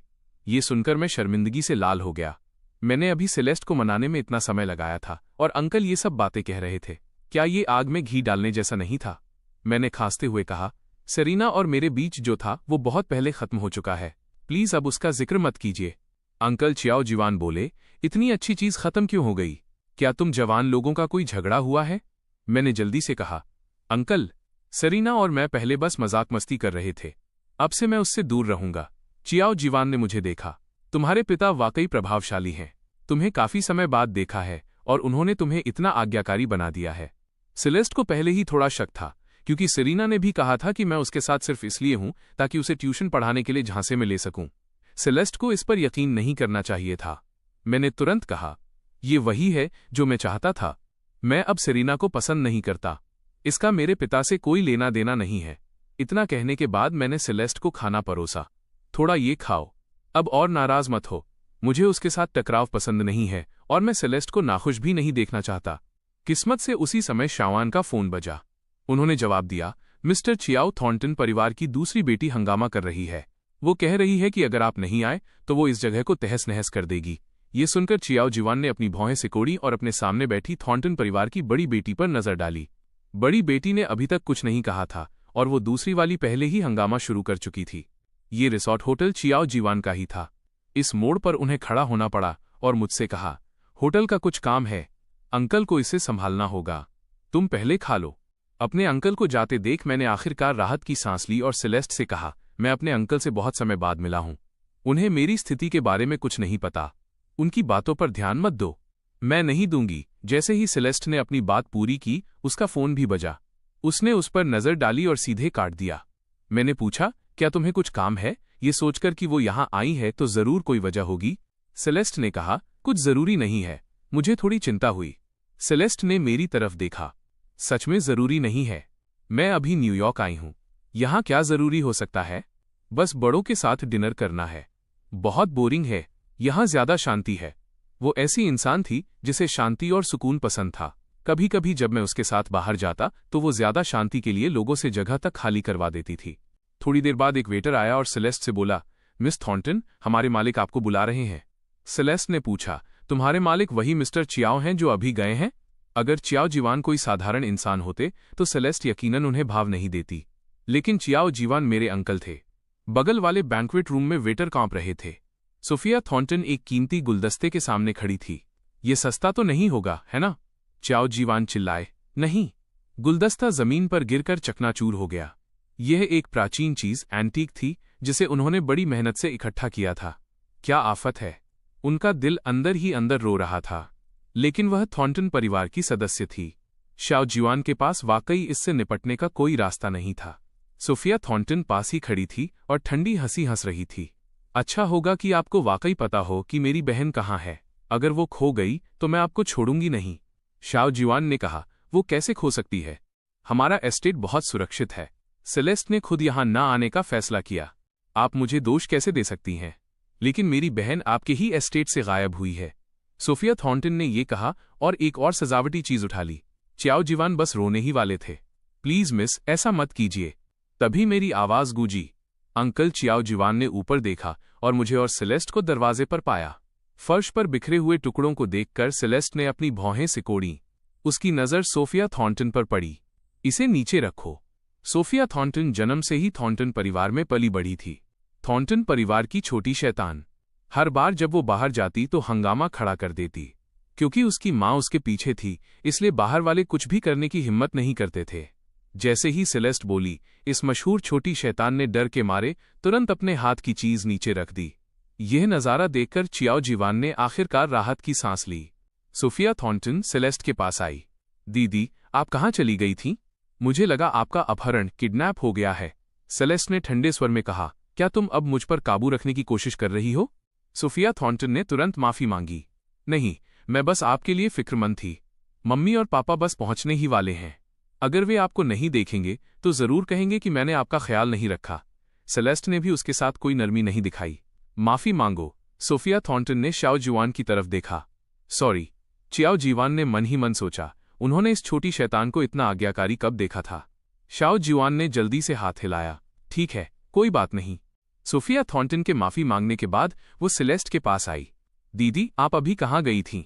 ये सुनकर मैं शर्मिंदगी से लाल हो गया। मैंने अभी सेलेस्ट को मनाने में इतना समय लगाया था और अंकल ये सब बातें कह रहे थे। क्या ये आग में घी डालने जैसा नहीं था? मैंने खांसते हुए कहा, सेरीना और मेरे बीच जो था वो बहुत पहले खत्म हो चुका है। प्लीज अब उसका जिक्र मत कीजिए। अंकल चियाओ जीवान बोले, इतनी अच्छी चीज खत्म क्यों हो गई? क्या तुम जवान लोगों का कोई झगड़ा हुआ है? मैंने जल्दी से कहा, अंकल, सेरीना और मैं पहले बस मजाक मस्ती कर रहे थे। अब से मैं उससे दूर रहूंगा। चियाओ जीवान ने मुझे देखा। तुम्हारे पिता वाकई प्रभावशाली हैं। तुम्हें काफी समय बाद देखा है और उन्होंने तुम्हें इतना आज्ञाकारी बना दिया है। सेलेस्ट को पहले ही थोड़ा शक था, क्योंकि सेरीना ने भी कहा था कि मैं उसके साथ सिर्फ इसलिए हूं ताकि उसे ट्यूशन पढ़ाने के लिए झांसे में ले सकूं। सेलेस्ट को इस पर यकीन नहीं करना चाहिए था। मैंने तुरंत कहा, ये वही है जो मैं चाहता था। मैं अब सेरीना को पसंद नहीं करता। इसका मेरे पिता से कोई लेना देना नहीं है। इतना कहने के बाद मैंने सेलेस्ट को खाना परोसा। थोड़ा ये खाओ। अब और नाराज मत हो। मुझे उसके साथ टकराव पसंद नहीं है और मैं सेलेस्ट को नाखुश भी नहीं देखना चाहता। किस्मत से उसी समय शावान का फोन बजा। उन्होंने जवाब दिया, मिस्टर चियाओ, थॉर्नटन परिवार की दूसरी बेटी हंगामा कर रही है। वो कह रही है कि अगर आप नहीं आए तो वो इस जगह को तहस नहस कर देगी। ये सुनकर चियाओ जीवान ने अपनी भौहें सिकोड़ी और अपने सामने बैठी थॉर्नटन परिवार की बड़ी बेटी पर नजर डाली। बड़ी बेटी ने अभी तक कुछ नहीं कहा था और वो दूसरी वाली पहले ही हंगामा शुरू कर चुकी थी। ये रिसोर्ट होटल चियाओ जीवान का ही था। इस मोड़ पर उन्हें खड़ा होना पड़ा और मुझसे कहा, होटल का कुछ काम है, अंकल को इसे संभालना होगा, तुम पहले खा लो। अपने अंकल को जाते देख मैंने आखिरकार राहत की सांस ली और सेलेस्ट से कहा, मैं अपने अंकल से बहुत समय बाद मिला हूं। उन्हें मेरी स्थिति के बारे में कुछ नहीं पता। उनकी बातों पर ध्यान मत दो। मैं नहीं दूंगी। जैसे ही सेलेस्ट ने अपनी बात पूरी की, उसका फोन भी बजा। उसने उस पर नजर डाली और सीधे काट दिया। मैंने पूछा, क्या तुम्हें कुछ काम है? ये सोचकर कि वो यहाँ आई है तो जरूर कोई वजह होगी। सेलेस्ट ने कहा, कुछ जरूरी नहीं है, मुझे थोड़ी चिंता हुई। सेलेस्ट ने मेरी तरफ देखा। सच में जरूरी नहीं है। मैं अभी न्यूयॉर्क आई हूं। यहाँ क्या जरूरी हो सकता है? बस बड़ों के साथ डिनर करना है। बहुत बोरिंग है। यहाँ ज्यादा शांति है। वो ऐसी इंसान थी जिसे शांति और सुकून पसंद था। कभी कभी जब मैं उसके साथ बाहर जाता तो वो ज्यादा शांति के लिए लोगों से जगह तक खाली करवा देती थी। थोड़ी देर बाद एक वेटर आया और सेलेस्ट से बोला, मिस थॉर्नटन, हमारे मालिक आपको बुला रहे हैं। सेलेस्ट ने पूछा, तुम्हारे मालिक वही मिस्टर चियाओ हैं जो अभी गए हैं? अगर चियाओ जीवान कोई साधारण इंसान होते तो सेलेस्ट यकीनन उन्हें भाव नहीं देती, लेकिन चियाओ जीवान मेरे अंकल थे। बगल वाले बैंक्वेट रूम में वेटर कांप रहे थे। सोफिया थॉर्नटन एक कीमती गुलदस्ते के सामने खड़ी थी। ये सस्ता तो नहीं होगा, है ना? चियाओ जीवान चिल्लाए। नहीं। गुलदस्ता जमीन पर गिरकर चकनाचूर हो गया। यह एक प्राचीन चीज, एंटीक थी, जिसे उन्होंने बड़ी मेहनत से इकट्ठा किया था। क्या आफत है! उनका दिल अंदर ही अंदर रो रहा था। लेकिन वह थॉर्नटन परिवार की सदस्य थी। शाओ जीवान के पास वाकई इससे निपटने का कोई रास्ता नहीं था। सोफिया थॉर्नटन पास ही खड़ी थी और ठंडी हंसी हंस रही थी। अच्छा होगा कि आपको वाकई पता हो कि मेरी बहन कहाँ है। अगर वो खो गई तो मैं आपको छोड़ूंगी नहीं। शाओ जिवान ने कहा, वो कैसे खो सकती है? हमारा एस्टेट बहुत सुरक्षित है। सेलेस्ट ने खुद यहाँ न आने का फैसला किया। आप मुझे दोष कैसे दे सकती हैं? लेकिन मेरी बहन आपके ही एस्टेट से गायब हुई है। सोफिया थॉर्नटन ने यह कहा और एक और सजावटी चीज उठा ली। चाओ जिवान बस रोने ही वाले थे। प्लीज मिस, ऐसा मत कीजिए। तभी मेरी आवाज गूंजी। अंकल चाओ जिवान ने ऊपर देखा और मुझे और सेलेस्ट को दरवाजे पर पाया। फर्श पर बिखरे हुए टुकड़ों को देखकर सेलेस्ट ने अपनी भौहें सिकोड़ी। उसकी नजर सोफिया थॉर्नटन पर पड़ी। इसे नीचे रखो। सोफिया थॉर्नटन जन्म से ही थॉर्नटन परिवार में पली बढ़ी थी। थॉर्नटन परिवार की छोटी शैतान। हर बार जब वो बाहर जाती तो हंगामा खड़ा कर देती। क्योंकि उसकी माँ उसके पीछे थी, इसलिए बाहर वाले कुछ भी करने की हिम्मत नहीं करते थे। जैसे ही सेलेस्ट बोली, इस मशहूर छोटी शैतान ने डर के मारे तुरंत अपने हाथ की चीज नीचे रख दी। यह नज़ारा देखकर चाओ जिवान ने आखिरकार राहत की सांस ली। सोफिया थॉर्नटन सेलेस्ट के पास आई। दीदी, आप कहाँ चली गई थीं? मुझे लगा आपका अपहरण, किडनैप हो गया है। सेलेस्ट ने ठंडे स्वर में कहा, क्या तुम अब मुझ पर काबू रखने की कोशिश कर रही हो? सोफिया थॉर्नटन ने तुरंत माफी मांगी। नहीं, मैं बस आपके लिए फिक्रमंद थी। मम्मी और पापा बस पहुंचने ही वाले हैं। अगर वे आपको नहीं देखेंगे तो जरूर कहेंगे कि मैंने आपका ख्याल नहीं रखा। सेलेस्ट ने भी उसके साथ कोई नरमी नहीं दिखाई। माफी मांगो। सोफिया थॉर्नटन ने शाओ जिवान की तरफ देखा। सॉरी। चाओ जिवान ने मन ही मन सोचा, उन्होंने इस छोटी शैतान को इतना आज्ञाकारी कब देखा था। शाओ जिवान ने जल्दी से हाथ हिलाया। ठीक है, कोई बात नहीं। सोफिया थॉर्नटन के माफी मांगने के बाद वो सेलेस्ट के पास आई। दीदी, आप अभी कहाँ गई थीं?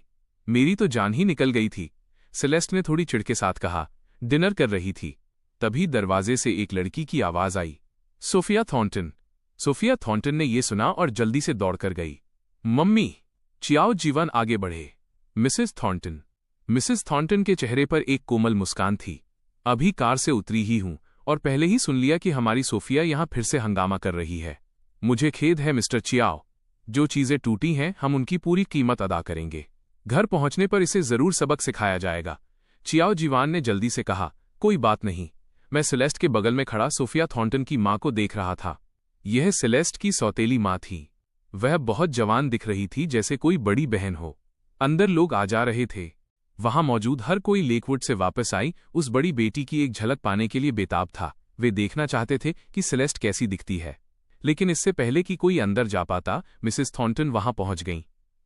मेरी तो जान ही निकल गई थी। सेलेस्ट ने थोड़ी चिढ़ के साथ कहा। डिनर कर रही थी। तभी दरवाजे से एक लड़की की आवाज आई। Sophia Thornton. सोफिया थॉर्नटन ने यह सुना और जल्दी से दौड़कर गई। मम्मी। चाओ जिवान आगे बढ़े। Mrs Thornton. मिसेस थॉर्नटन के चेहरे पर एक कोमल मुस्कान थी। अभी कार से उतरी ही हूं और पहले ही सुन लिया कि हमारी सोफिया यहां फिर से हंगामा कर रही है। मुझे खेद है मिस्टर चाओ। जो चीजें टूटी हैं हम उनकी पूरी कीमत अदा करेंगे। घर पहुंचने पर इसे जरूर सबक सिखाया जाएगा। चाओ जिवान ने जल्दी से कहा। कोई बात नहीं। मैं सेलेस्ट के बगल में खड़ा सोफिया थॉर्नटन की मां को देख रहा था। यह सेलेस्ट की सौतेली मां थी। वह बहुत जवान दिख रही थी, जैसे कोई बड़ी बहन हो। अंदर लोग आ जा रहे थे। वहां मौजूद हर कोई लेकवुड से वापस आई उस बड़ी बेटी की एक झलक पाने के लिए बेताब था। वे देखना चाहते थे कि सेलेस्ट कैसी दिखती है। लेकिन इससे पहले कि कोई अंदर जा पाता, मिसेस थॉर्नटन वहां पहुंच गईं।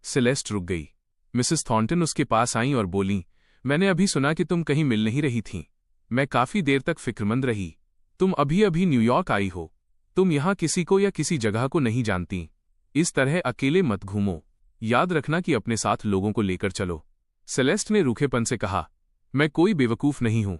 सेलेस्ट रुक गई। मिसेस थॉर्नटन उसके पास आईं और बोलीं, मैंने अभी सुना कि तुम कहीं मिल नहीं रही थीं। मैं काफी देर तक फिक्रमंद रही। तुम अभी अभी न्यूयॉर्क आई हो। तुम यहां किसी को या किसी जगह को नहीं जानती। इस तरह अकेले मत घूमो। याद रखना कि अपने साथ लोगों को लेकर चलो। सेलेस्ट ने रूखेपन से कहा। मैं कोई बेवकूफ नहीं हूं।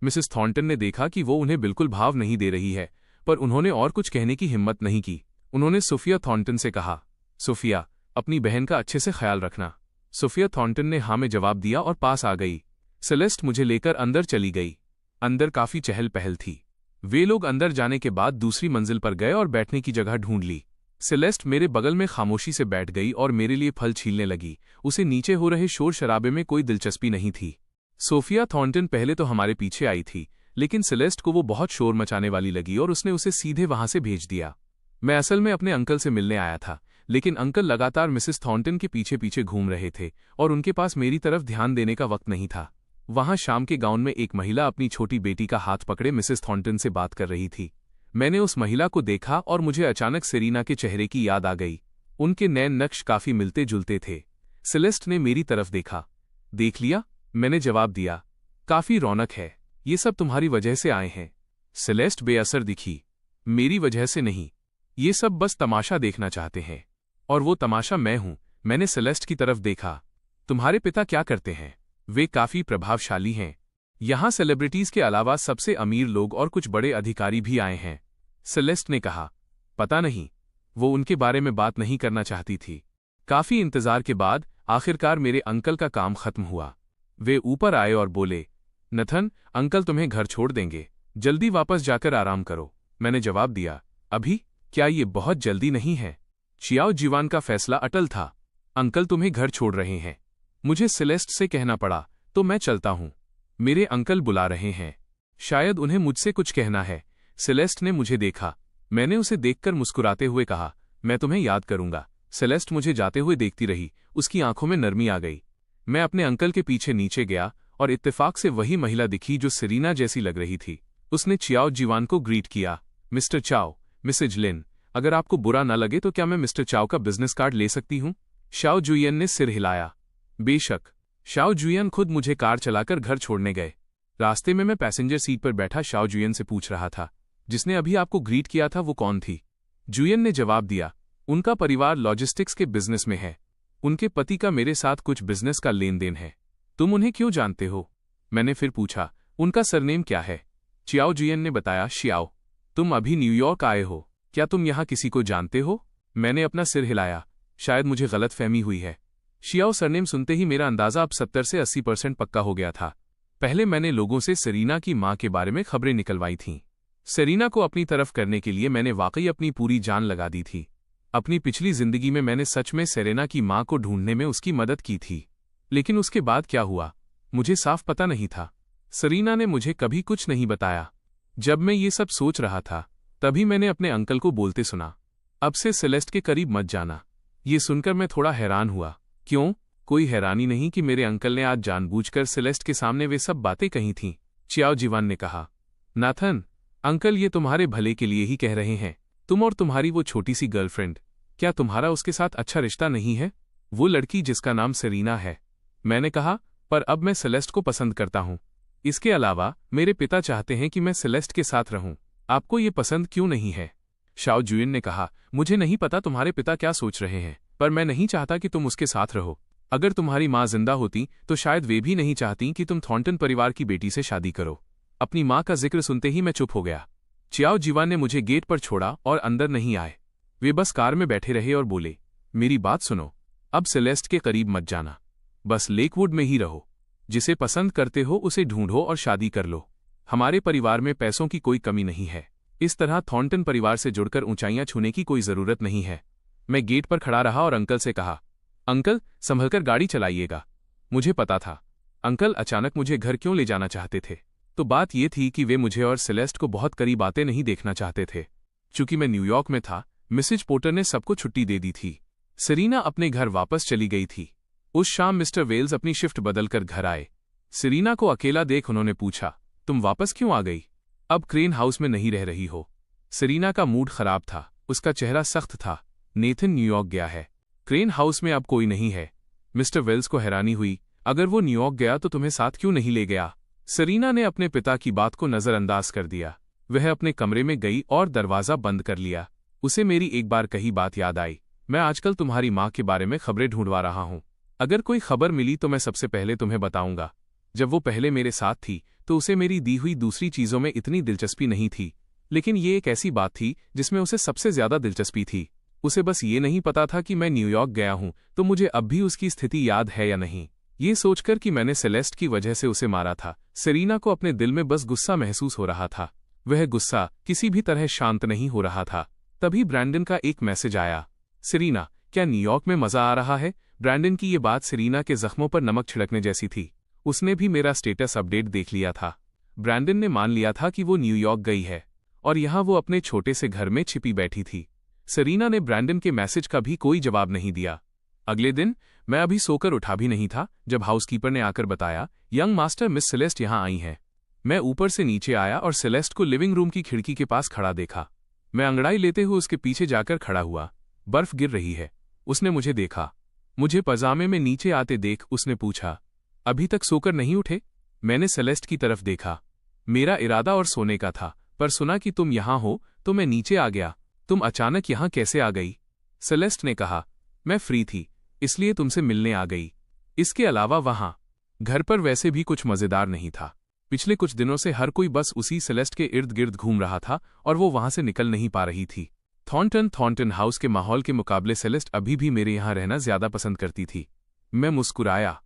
मिसेस थॉर्नटन ने देखा कि वो उन्हें बिल्कुल भाव नहीं दे रही है, पर उन्होंने और कुछ कहने की हिम्मत नहीं की। उन्होंने सोफिया थॉर्नटन से कहा, सोफिया, अपनी बहन का अच्छे से ख्याल रखना। सोफिया थॉर्नटन ने हाँ में जवाब दिया और पास आ गई। सेलेस्ट मुझे लेकर अंदर चली गई। अंदर काफी चहल पहल थी। वे लोग अंदर जाने के बाद दूसरी मंजिल पर गए और बैठने की जगह ढूंढ ली। सेलेस्ट मेरे बगल में खामोशी से बैठ गई और मेरे लिए फल छीलने लगी। उसे नीचे हो रहे शोर शराबे में कोई दिलचस्पी नहीं थी। सोफिया थॉर्नटन पहले तो हमारे पीछे आई थी, लेकिन सेलेस्ट को वो बहुत शोर मचाने वाली लगी और उसने उसे सीधे वहां से भेज दिया। मैं असल में अपने अंकल से मिलने आया था, लेकिन अंकल लगातार मिसेस थॉर्नटन के पीछे पीछे घूम रहे थे और उनके पास मेरी तरफ ध्यान देने का वक्त नहीं था। वहां शाम के गाउन में एक महिला अपनी छोटी बेटी का हाथ पकड़े मिसेस थॉर्नटन से बात कर रही थी। मैंने उस महिला को देखा और मुझे अचानक सेरीना के चेहरे की याद आ गई। उनके नैन नक्श काफी मिलते जुलते थे। सेलेस्ट ने मेरी तरफ देखा। देख लिया? मैंने जवाब दिया। काफी रौनक है। ये सब तुम्हारी वजह से आए हैं। सेलेस्ट बेअसर दिखी। मेरी वजह से नहीं, ये सब बस तमाशा देखना चाहते हैं। और वो तमाशा मैं हूं। मैंने सेलेस्ट की तरफ देखा। तुम्हारे पिता क्या करते हैं? वे काफी प्रभावशाली हैं। यहां सेलिब्रिटीज के अलावा सबसे अमीर लोग और कुछ बड़े अधिकारी भी आए हैं। सेलेस्ट ने कहा। पता नहीं, वो उनके बारे में बात नहीं करना चाहती थी। काफी इंतजार के बाद आखिरकार मेरे अंकल का काम खत्म हुआ। वे ऊपर आए और बोले, नथन, अंकल तुम्हें घर छोड़ देंगे। जल्दी वापस जाकर आराम करो। मैंने जवाब दिया, अभी? क्या ये बहुत जल्दी नहीं है? चाओ जिवान का फैसला अटल था। अंकल तुम्हें घर छोड़ रहे हैं। मुझे सेलेस्ट से कहना पड़ा, तो मैं चलता हूं। मेरे अंकल बुला रहे हैं। शायद उन्हें मुझसे कुछ कहना है। सेलेस्ट ने मुझे देखा। मैंने उसे देखकर मुस्कुराते हुए कहा, मैं तुम्हें याद करूंगा। सेलेस्ट मुझे जाते हुए देखती रही, उसकी आंखों में नरमी आ गई। मैं अपने अंकल के पीछे नीचे गया और इत्तेफाक से वही महिला दिखी जो सेरीना जैसी लग रही थी। उसने चियाओ जीवान को ग्रीट किया, मिस्टर चाओ, मिसेज लिन, अगर आपको बुरा न लगे तो क्या मैं मिस्टर चाओ का बिजनेस कार्ड ले सकती हूँ? शाओ जुयन ने सिर हिलाया। बेशक। शाओ जुयन खुद मुझे कार चलाकर घर छोड़ने गए। रास्ते में मैं पैसेंजर सीट पर बैठा शाओ जुयन से पूछ रहा था, जिसने अभी आपको ग्रीट किया था वो कौन थी? जुयन ने जवाब दिया, उनका परिवार लॉजिस्टिक्स के बिजनेस में है। उनके पति का मेरे साथ कुछ बिजनेस का लेन देन है। तुम उन्हें क्यों जानते हो? मैंने फिर पूछा, उनका सरनेम क्या है? चियाओ जुयन ने बताया, शियाओ। तुम अभी न्यूयॉर्क आए हो, क्या तुम यहाँ किसी को जानते हो? मैंने अपना सिर हिलाया, शायद मुझे गलतफहमी हुई है। शियाओ सरनेम सुनते ही मेरा अंदाजा अब 70 से 80% पक्का हो गया था। पहले मैंने लोगों से सेरीना की मां के बारे में खबरें निकलवाई थीं। सेरीना को अपनी तरफ करने के लिए मैंने वाकई अपनी पूरी जान लगा दी थी। अपनी पिछली जिंदगी में मैंने सच में सेरेना की मां को ढूंढने में उसकी मदद की थी। लेकिन उसके बाद क्या हुआ, मुझे साफ पता नहीं था। सेरीना ने मुझे कभी कुछ नहीं बताया। जब मैं ये सब सोच रहा था, तभी मैंने अपने अंकल को बोलते सुना, अब से सेलेस्ट के करीब मत जाना। ये सुनकर मैं थोड़ा हैरान हुआ। क्यों? कोई हैरानी नहीं कि मेरे अंकल ने आज जानबूझकर सेलेस्ट के सामने वे सब बातें कही थीं। चियाओ जीवान ने कहा, नाथन, अंकल ये तुम्हारे भले के लिए ही कह रहे हैं। तुम और तुम्हारी वो छोटी सी गर्लफ्रेंड, क्या तुम्हारा उसके साथ अच्छा रिश्ता नहीं है? वो लड़की जिसका नाम सेरीना है। मैंने कहा, पर अब मैं सेलेस्ट को पसंद करता हूँ। इसके अलावा मेरे पिता चाहते हैं कि मैं सेलेस्ट के साथ रहूं। आपको ये पसंद क्यों नहीं है? शाओ जुयन ने कहा, मुझे नहीं पता तुम्हारे पिता क्या सोच रहे हैं, पर मैं नहीं चाहता कि तुम उसके साथ रहो। अगर तुम्हारी माँ जिंदा होती तो शायद वे भी नहीं चाहती कि तुम थॉर्नटन परिवार की बेटी से शादी करो। अपनी माँ का जिक्र सुनते ही मैं चुप हो गया। चियाओ जीवान ने मुझे गेट पर छोड़ा और अंदर नहीं आए। वे बस कार में बैठे रहे और बोले, मेरी बात सुनो, अब सेलेस्ट के करीब मत जाना। बस लेकवुड में ही रहो। जिसे पसंद करते हो उसे ढूंढो और शादी कर लो। हमारे परिवार में पैसों की कोई कमी नहीं है। इस तरह थॉर्नटन परिवार से जुड़कर ऊंचाइयां छूने की कोई जरूरत नहीं है। मैं गेट पर खड़ा रहा और अंकल से कहा, अंकल संभलकर गाड़ी चलाइएगा। मुझे पता था अंकल अचानक मुझे घर क्यों ले जाना चाहते थे। तो बात यह थी कि वे मुझे और सेलेस्ट को बहुत करीब आते नहीं देखना चाहते थे। चूंकि मैं न्यूयॉर्क में था, मिसेज पोर्टर ने सबको छुट्टी दे दी थी। सेरीना अपने घर वापस चली गई थी। उस शाम मिस्टर वेल्स अपनी शिफ्ट बदलकर घर आए। सेरीना को अकेला देख उन्होंने पूछा, तुम वापस क्यों आ गई? अब क्रेन हाउस में नहीं रह रही हो? सेरीना का मूड खराब था, उसका चेहरा सख्त था। नेथन न्यूयॉर्क गया है। क्रेन हाउस में अब कोई नहीं है। मिस्टर वेल्स को हैरानी हुई, अगर वो न्यूयॉर्क गया तो तुम्हें साथ क्यों नहीं ले गया? सेरीना ने अपने पिता की बात को नजरअंदाज कर दिया। वह अपने कमरे में गई और दरवाजा बंद कर लिया। उसे मेरी एक बार कही बात याद आई, मैं आजकल तुम्हारी माँ के बारे में खबरें ढूंढवा रहा हूँ। अगर कोई खबर मिली तो मैं सबसे पहले तुम्हें बताऊंगा। जब वो पहले मेरे साथ थी तो उसे मेरी दी हुई दूसरी चीजों में इतनी दिलचस्पी नहीं थी, लेकिन ये एक ऐसी बात थी जिसमें उसे सबसे ज्यादा दिलचस्पी थी। उसे बस ये नहीं पता था कि मैं न्यूयॉर्क गया हूं तो मुझे अब भी उसकी स्थिति याद है या नहीं। ये सोचकर कि मैंने सेलेस्ट की वजह से उसे मारा था, सेरीना को अपने दिल में बस गुस्सा महसूस हो रहा था। वह गुस्सा किसी भी तरह शांत नहीं हो रहा था। तभी ब्रैंडन का एक मैसेज आया, सेरीना, क्या न्यूयॉर्क में मजा आ रहा है? ब्रैंडन की ये बात सेरीना के जख्मों पर नमक छिड़कने जैसी थी। उसने भी मेरा स्टेटस अपडेट देख लिया था। ब्रैंडन ने मान लिया था कि वो न्यूयॉर्क गई है और यहाँ वो अपने छोटे से घर में छिपी बैठी थी। सेरीना ने ब्रैंडन के मैसेज का भी कोई जवाब नहीं दिया। अगले दिन मैं अभी सोकर उठा भी नहीं था जब हाउसकीपर ने आकर बताया, यंग मास्टर मिस सेलेस्ट यहाँ आई हैं। मैं ऊपर से नीचे आया और सेलेस्ट को लिविंग रूम की खिड़की के पास खड़ा देखा। मैं अंगड़ाई लेते हुए उसके पीछे जाकर खड़ा हुआ। बर्फ गिर रही है। उसने मुझे देखा। मुझे पजामे में नीचे आते देख उसने पूछा, अभी तक सोकर नहीं उठे? मैंने सेलेस्ट की तरफ देखा। मेरा इरादा और सोने का था, पर सुना कि तुम यहाँ हो तो मैं नीचे आ गया। तुम अचानक यहाँ कैसे आ गई? सेलेस्ट ने कहा, मैं फ्री थी इसलिए तुमसे मिलने आ गई। इसके अलावा वहाँ घर पर वैसे भी कुछ मजेदार नहीं था। पिछले कुछ दिनों से हर कोई बस उसी सेलेस्ट के इर्द गिर्द घूम रहा था और वो वहां से निकल नहीं पा रही थी। थॉर्नटन हाउस के माहौल के मुकाबले सेलेस्ट अभी भी मेरे यहाँ रहना ज्यादा पसंद करती थी। मैं मुस्कुराया।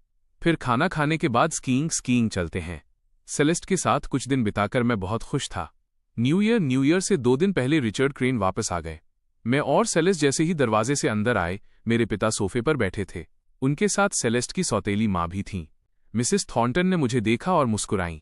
फिर खाना खाने के बाद स्कीइंग चलते हैं। सेलेस्ट के साथ कुछ दिन बिताकर मैं बहुत खुश था। न्यू ईयर से 2 दिन पहले रिचर्ड क्रेन वापस आ गए। मैं और सेलेस्ट जैसे ही दरवाजे से अंदर आए, मेरे पिता सोफे पर बैठे थे। उनके साथ सेलेस्ट की सौतेली माँ भी थीं। मिसेस थॉर्नटन ने मुझे देखा और मुस्कुराईं।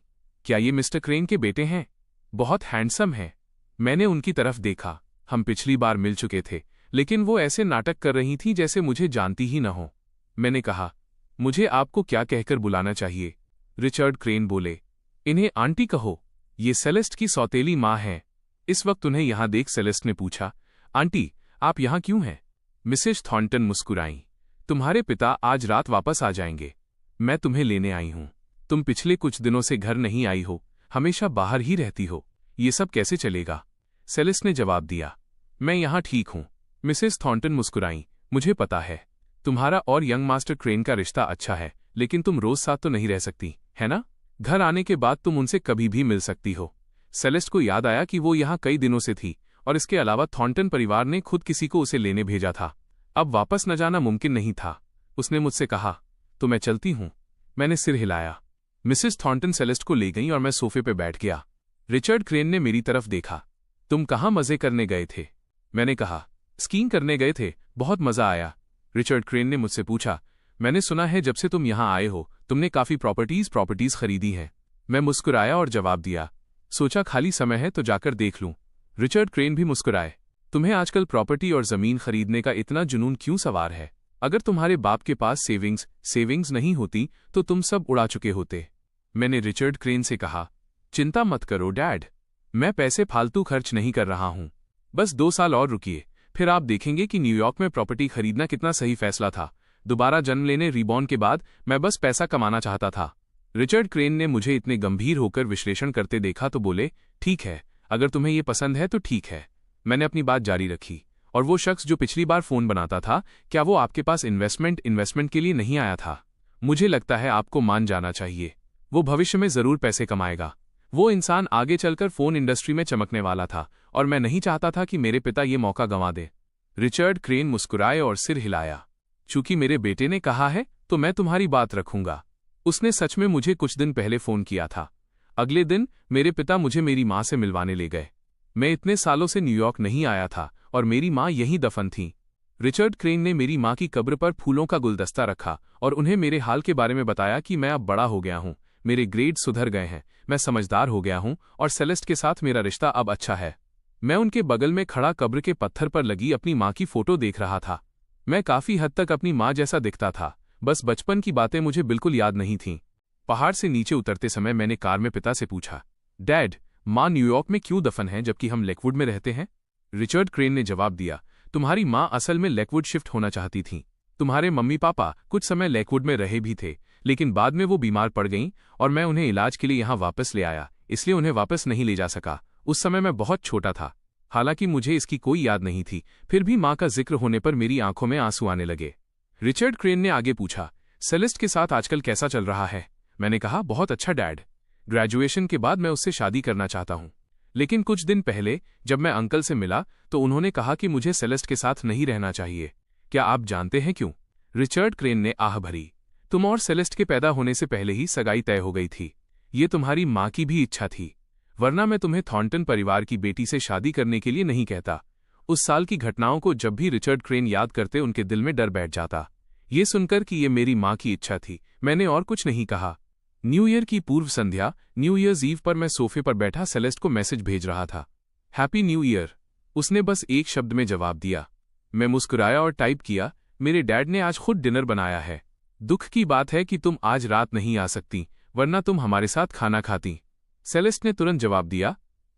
क्या ये मिस्टर क्रेन के बेटे हैं? बहुत हैंडसम है। मैंने उनकी तरफ देखा। हम पिछली बार मिल चुके थे, लेकिन वो ऐसे नाटक कर रही थी जैसे मुझे जानती ही न हो। मैंने कहा, मुझे आपको क्या कहकर बुलाना चाहिए? रिचर्ड क्रेन बोले, इन्हें आंटी कहो, ये सेलेस्ट की सौतेली माँ हैं। इस वक्त उन्हें यहां देख सेलेस्ट ने पूछा, आंटी, आप यहां क्यों हैं? मिसेस थॉर्नटन मुस्कुराईं। तुम्हारे पिता आज रात वापस आ जाएंगे। मैं तुम्हें लेने आई हूं। तुम पिछले कुछ दिनों से घर नहीं आई हो, हमेशा बाहर ही रहती हो। ये सब कैसे चलेगा? सेलेस्ट ने जवाब दिया, मैं यहां ठीक हूं। मिसेस थॉर्नटन मुस्कुराईं, मुझे पता है तुम्हारा और यंग मास्टर क्रेन का रिश्ता अच्छा है, लेकिन तुम रोज साथ तो नहीं रह सकती, है ना? घर आने के बाद तुम उनसे कभी भी मिल सकती हो। सेलेस्ट को याद आया कि वो यहाँ कई दिनों से थी, और इसके अलावा थॉर्नटन परिवार ने खुद किसी को उसे लेने भेजा था। अब वापस न जाना मुमकिन नहीं था। उसने मुझसे कहा, तो मैं चलती हूं। मैंने सिर हिलाया। मिसेस थॉर्नटन सेलेस्ट को ले गईं और मैं सोफे पे बैठ गया। रिचर्ड क्रेन ने मेरी तरफ देखा। तुम कहाँ मजे करने गए थे? मैंने कहा, स्कीइंग करने गए थे, बहुत मजा आया। रिचर्ड क्रेन ने मुझसे पूछा, मैंने सुना है जब से तुम यहां आए हो तुमने काफी प्रॉपर्टीज खरीदी हैं। मैं मुस्कुराया और जवाब दिया, सोचा खाली समय है तो जाकर देख लूं। रिचर्ड क्रेन भी मुस्कुराए। तुम्हें आजकल प्रॉपर्टी और जमीन खरीदने का इतना जुनून क्यों सवार है? अगर तुम्हारे बाप के पास सेविंग्स नहीं होती तो तुम सब उड़ा चुके होते। मैंने रिचर्ड क्रेन से कहा, चिंता मत करो डैड, मैं पैसे फालतू खर्च नहीं कर रहा हूं। बस 2 साल और रुकिए, फिर आप देखेंगे कि न्यूयॉर्क में प्रॉपर्टी खरीदना कितना सही फैसला था। दोबारा जन्म लेने रीबॉर्न के बाद मैं बस पैसा कमाना चाहता था। रिचर्ड क्रेन ने मुझे इतने गंभीर होकर विश्लेषण करते देखा तो बोले, ठीक है, अगर तुम्हें ये पसंद है तो ठीक है। मैंने अपनी बात जारी रखी, और वो शख्स जो पिछली बार फोन बनाता था, क्या वो आपके पास इन्वेस्टमेंट के लिए नहीं आया था? मुझे लगता है आपको मान जाना चाहिए, वो भविष्य में जरूर पैसे कमाएगा। वो इंसान आगे चलकर फोन इंडस्ट्री में चमकने वाला था, और मैं नहीं चाहता था कि मेरे पिता ये मौका गंवा दे। रिचर्ड क्रेन मुस्कुराए और सिर हिलाया। चूंकि मेरे बेटे ने कहा है तो मैं तुम्हारी बात रखूंगा। उसने सच में मुझे कुछ दिन पहले फोन किया था। अगले दिन मेरे पिता मुझे मेरी माँ से मिलवाने ले गए। मैं इतने सालों से न्यूयॉर्क नहीं आया था और मेरी माँ यहीं दफन थी। रिचर्ड क्रेन ने मेरी माँ की कब्र पर फूलों का गुलदस्ता रखा और उन्हें मेरे हाल के बारे में बताया कि मैं अब बड़ा हो गया हूँ, मेरे ग्रेड सुधर गए हैं, मैं समझदार हो गया हूँ और सेलेस्ट के साथ मेरा रिश्ता अब अच्छा है। मैं उनके बगल में खड़ा कब्र के पत्थर पर लगी अपनी माँ की फोटो देख रहा था। मैं काफी हद तक अपनी माँ जैसा दिखता था, बस बचपन की बातें मुझे बिल्कुल याद नहीं थीं। पहाड़ से नीचे उतरते समय मैंने कार में पिता से पूछा, डैड, माँ न्यूयॉर्क में क्यों दफन है जबकि हम लेकवुड में रहते हैं? रिचर्ड क्रेन ने जवाब दिया, तुम्हारी माँ असल में लेकवुड शिफ्ट होना चाहती थीं। तुम्हारे मम्मी पापा कुछ समय लेकवुड में रहे भी थे, लेकिन बाद में वो बीमार पड़ गईं और मैं उन्हें इलाज के लिए यहाँ वापस ले आया, इसलिए उन्हें वापस नहीं ले जा सका। उस समय मैं बहुत छोटा था, हालांकि मुझे इसकी कोई याद नहीं थी, फिर भी माँ का जिक्र होने पर मेरी आंखों में आंसू आने लगे। रिचर्ड क्रेन ने आगे पूछा, सेलेस्ट के साथ आजकल कैसा चल रहा है? मैंने कहा, बहुत अच्छा डैड। ग्रेजुएशन के बाद मैं उससे शादी करना चाहता हूँ, लेकिन कुछ दिन पहले जब मैं अंकल से मिला तो उन्होंने कहा कि मुझे सेलेस्ट के साथ नहीं रहना चाहिए। क्या आप जानते हैं क्यों? रिचर्ड क्रेन ने आह भरी, तुम और सेलेस्ट के पैदा होने से पहले ही सगाई तय हो गई थी। ये तुम्हारी माँ की भी इच्छा थी, वरना मैं तुम्हें थॉर्नटन परिवार की बेटी से शादी करने के लिए नहीं कहता। उस साल की घटनाओं को जब भी रिचर्ड क्रेन याद करते उनके दिल में डर बैठ जाता। ये सुनकर कि ये मेरी माँ की इच्छा थी, मैंने और कुछ नहीं कहा। न्यू ईयर की पूर्व संध्या, न्यू ईयर्स ईव पर मैं सोफे पर बैठा सेलेस्ट को मैसेज भेज रहा था, हैप्पी न्यू ईयर। उसने बस एक शब्द में जवाब दिया। मैं मुस्कुराया और टाइप किया, मेरे डैड ने आज खुद डिनर बनाया है। दुख की बात है कि तुम आज रात नहीं आ सकती, वरना तुम हमारे साथ खाना खाती। सेलेस्ट ने तुरंत जवाब दिया,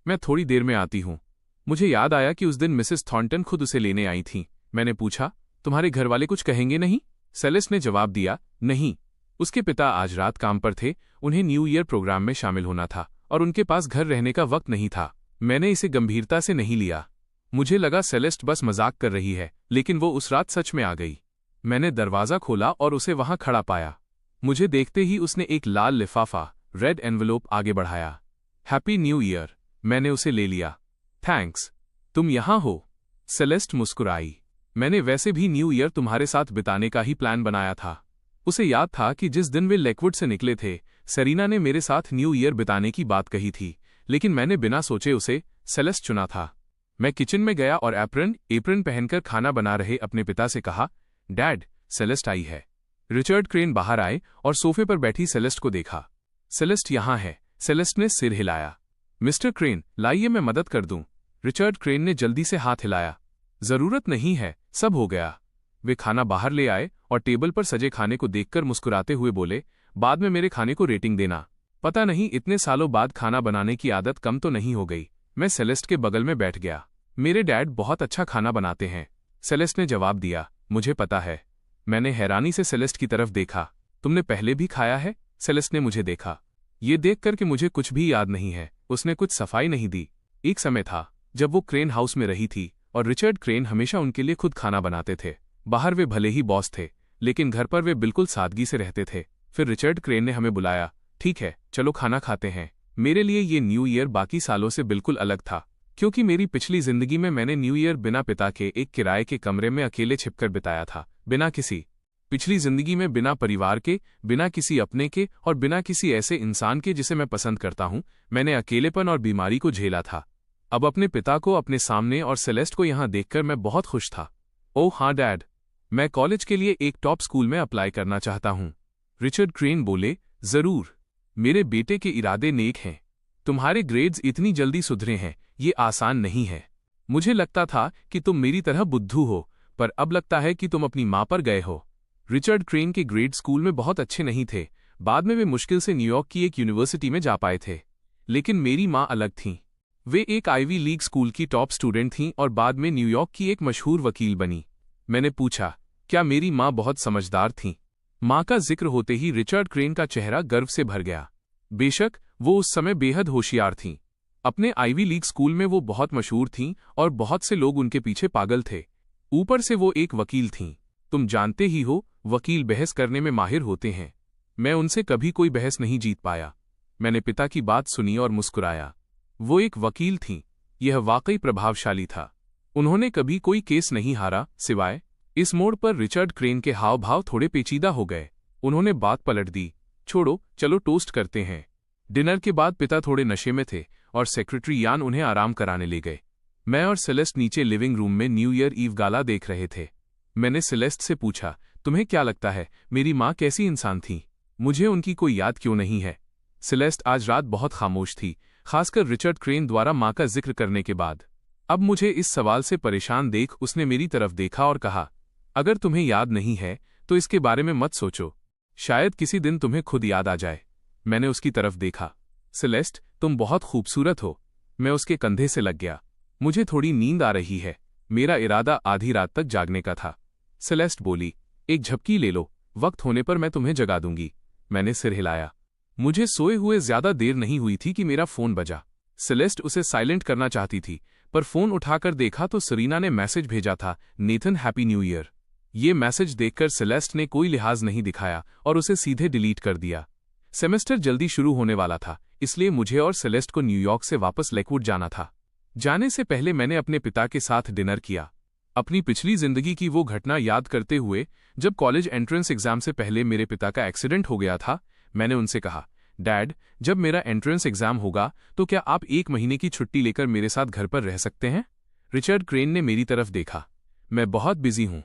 मैं थोड़ी देर में आती हूँ। मुझे याद आया कि उस दिन मिसेस थॉर्नटन खुद उसे लेने आई थीं। मैंने पूछा, तुम्हारे घर वाले कुछ कहेंगे नहीं? सेलेस्ट ने जवाब दिया, नहीं। उसके पिता आज रात काम पर थे, उन्हें न्यू ईयर प्रोग्राम में शामिल होना था और उनके पास घर रहने का वक्त नहीं था। मैंने इसे गंभीरता से नहीं लिया। मुझे लगा सेलेस्ट बस मजाक कर रही है, लेकिन वो उस रात सच में आ गई। मैंने दरवाज़ा खोला और उसे वहां खड़ा पाया। मुझे देखते ही उसने एक लाल लिफाफा, रेड एनवेलोप आगे बढ़ाया। Happy new year. मैंने उसे ले लिया। थैंक्स, तुम यहां हो। सेलेस्ट मुस्कुराई। मैंने वैसे भी न्यू ईयर तुम्हारे साथ बिताने का ही प्लान बनाया था। उसे याद था कि जिस दिन वे लेकवुड से निकले थे, सेरीना ने मेरे साथ न्यू ईयर बिताने की बात कही थी, लेकिन मैंने बिना सोचे उसे सेलेस्ट चुना था। मैं किचन में गया और एप्रन पहनकर खाना बना रहे अपने पिता से कहा, डैड, सेलेस्ट आई है। रिचर्ड क्रेन बाहर आए और सोफे पर बैठी सेलेस्ट को देखा। सेलेस्ट यहाँ है। सेलेस्ट ने सिर हिलाया। मिस्टर क्रेन, लाइए मैं मदद कर दूं। रिचर्ड क्रेन ने जल्दी से हाथ हिलाया। जरूरत नहीं है, सब हो गया। वे खाना बाहर ले आए और टेबल पर सजे खाने को देखकर मुस्कुराते हुए बोले, बाद में मेरे खाने को रेटिंग देना। पता नहीं इतने सालों बाद खाना बनाने की आदत कम तो नहीं हो गई। मैं सेलेस्ट के बगल में बैठ गया। मेरे डैड बहुत अच्छा खाना बनाते हैं, सेलेस्ट ने जवाब दिया। मुझे पता है। मैंने हैरानी से सेलेस्ट की तरफ देखा। तुमने पहले भी खाया है? सेलेस्ट ने मुझे देखा। ये देखकर कि मुझे कुछ भी याद नहीं है, उसने कुछ सफाई नहीं दी। एक समय था जब वो क्रेन हाउस में रही थी और रिचर्ड क्रेन हमेशा उनके लिए खुद खाना बनाते थे। बाहर वे भले ही बॉस थे, लेकिन घर पर वे बिल्कुल सादगी से रहते थे। फिर रिचर्ड क्रेन ने हमें बुलाया। ठीक है, चलो खाना खाते हैं। मेरे लिए ये न्यू ईयर बाकी सालों से बिल्कुल अलग था, क्योंकि मेरी पिछली जिंदगी में मैंने न्यू ईयर बिना पिता के एक किराए के कमरे में अकेले छिपकर बिताया था। पिछली जिंदगी में बिना परिवार के, बिना किसी अपने के और बिना किसी ऐसे इंसान के जिसे मैं पसंद करता हूं, मैंने अकेलेपन और बीमारी को झेला था। अब अपने पिता को अपने सामने और सेलेस्ट को यहां देखकर मैं बहुत खुश था। ओह हाँ डैड, मैं कॉलेज के लिए एक टॉप स्कूल में अप्लाई करना चाहता हूं। रिचर्ड क्रेन बोले, जरूर। मेरे बेटे के इरादे नेक हैं। तुम्हारे ग्रेड्स इतनी जल्दी सुधरे हैं, ये आसान नहीं है। मुझे लगता था कि तुम मेरी तरह बुद्धू हो, पर अब लगता है कि तुम अपनी मां पर गए हो। रिचर्ड क्रेन के ग्रेड स्कूल में बहुत अच्छे नहीं थे। बाद में वे मुश्किल से न्यूयॉर्क की एक यूनिवर्सिटी में जा पाए थे। लेकिन मेरी मां अलग थीं। वे एक आईवी लीग स्कूल की टॉप स्टूडेंट थीं और बाद में न्यूयॉर्क की एक मशहूर वकील बनी। मैंने पूछा, क्या मेरी मां बहुत समझदार थीं? मां का जिक्र होते ही रिचर्ड क्रेन का चेहरा गर्व से भर गया। बेशक वो उस समय बेहद होशियार थीं। अपने आईवी लीग स्कूल में वो बहुत मशहूर थीं और बहुत से लोग उनके पीछे पागल थे। ऊपर से वो एक वकील थीं। तुम जानते ही हो, वकील बहस करने में माहिर होते हैं। मैं उनसे कभी कोई बहस नहीं जीत पाया। मैंने पिता की बात सुनी और मुस्कुराया। वो एक वकील थीं। यह वाकई प्रभावशाली था। उन्होंने कभी कोई केस नहीं हारा, सिवाय इस मोड़ पर रिचर्ड क्रेन के हाव भाव थोड़े पेचीदा हो गए। उन्होंने बात पलट दी। छोड़ो, चलो टोस्ट करते हैं। डिनर के बाद पिता थोड़े नशे में थे और सेक्रेटरी यान उन्हें आराम कराने ले गए। मैं और सेलेस्ट नीचे लिविंग रूम में न्यू ईयर ईव गाला देख रहे थे। मैंने सेलेस्ट से पूछा, तुम्हें क्या लगता है मेरी माँ कैसी इंसान थी? मुझे उनकी कोई याद क्यों नहीं है? सेलेस्ट आज रात बहुत खामोश थी, खासकर रिचर्ड क्रेन द्वारा माँ का जिक्र करने के बाद। अब मुझे इस सवाल से परेशान देख उसने मेरी तरफ देखा और कहा, अगर तुम्हें याद नहीं है तो इसके बारे में मत सोचो, शायद किसी दिन तुम्हें खुद याद आ जाए। मैंने उसकी तरफ देखा। सेलेस्ट, तुम बहुत खूबसूरत हो। मैं उसके कंधे से लग गया। मुझे थोड़ी नींद आ रही है। मेरा इरादा आधी रात तक जागने का था। सेलेस्ट बोली, एक झपकी ले लो, वक्त होने पर मैं तुम्हें जगा दूंगी। मैंने सिर हिलाया। मुझे सोए हुए ज्यादा देर नहीं हुई थी कि मेरा फोन बजा। सेलेस्ट उसे साइलेंट करना चाहती थी, पर फोन उठाकर देखा तो सरीना ने मैसेज भेजा था, नेथन हैप्पी न्यू ईयर। ये मैसेज देखकर सेलेस्ट ने कोई लिहाज नहीं दिखाया और उसे सीधे डिलीट कर दिया। सेमेस्टर जल्दी शुरू होने वाला था, इसलिए मुझे और सेलेस्ट को न्यूयॉर्क से वापस लेकवुड जाना था। जाने से पहले मैंने अपने पिता के साथ डिनर किया। अपनी पिछली जिंदगी की वो घटना याद करते हुए, जब कॉलेज एंट्रेंस एग्जाम से पहले मेरे पिता का एक्सीडेंट हो गया था, मैंने उनसे कहा, डैड, जब मेरा एंट्रेंस एग्जाम होगा तो क्या आप 1 महीने की छुट्टी लेकर मेरे साथ घर पर रह सकते हैं? रिचर्ड क्रेन ने मेरी तरफ देखा। मैं बहुत बिजी हूं,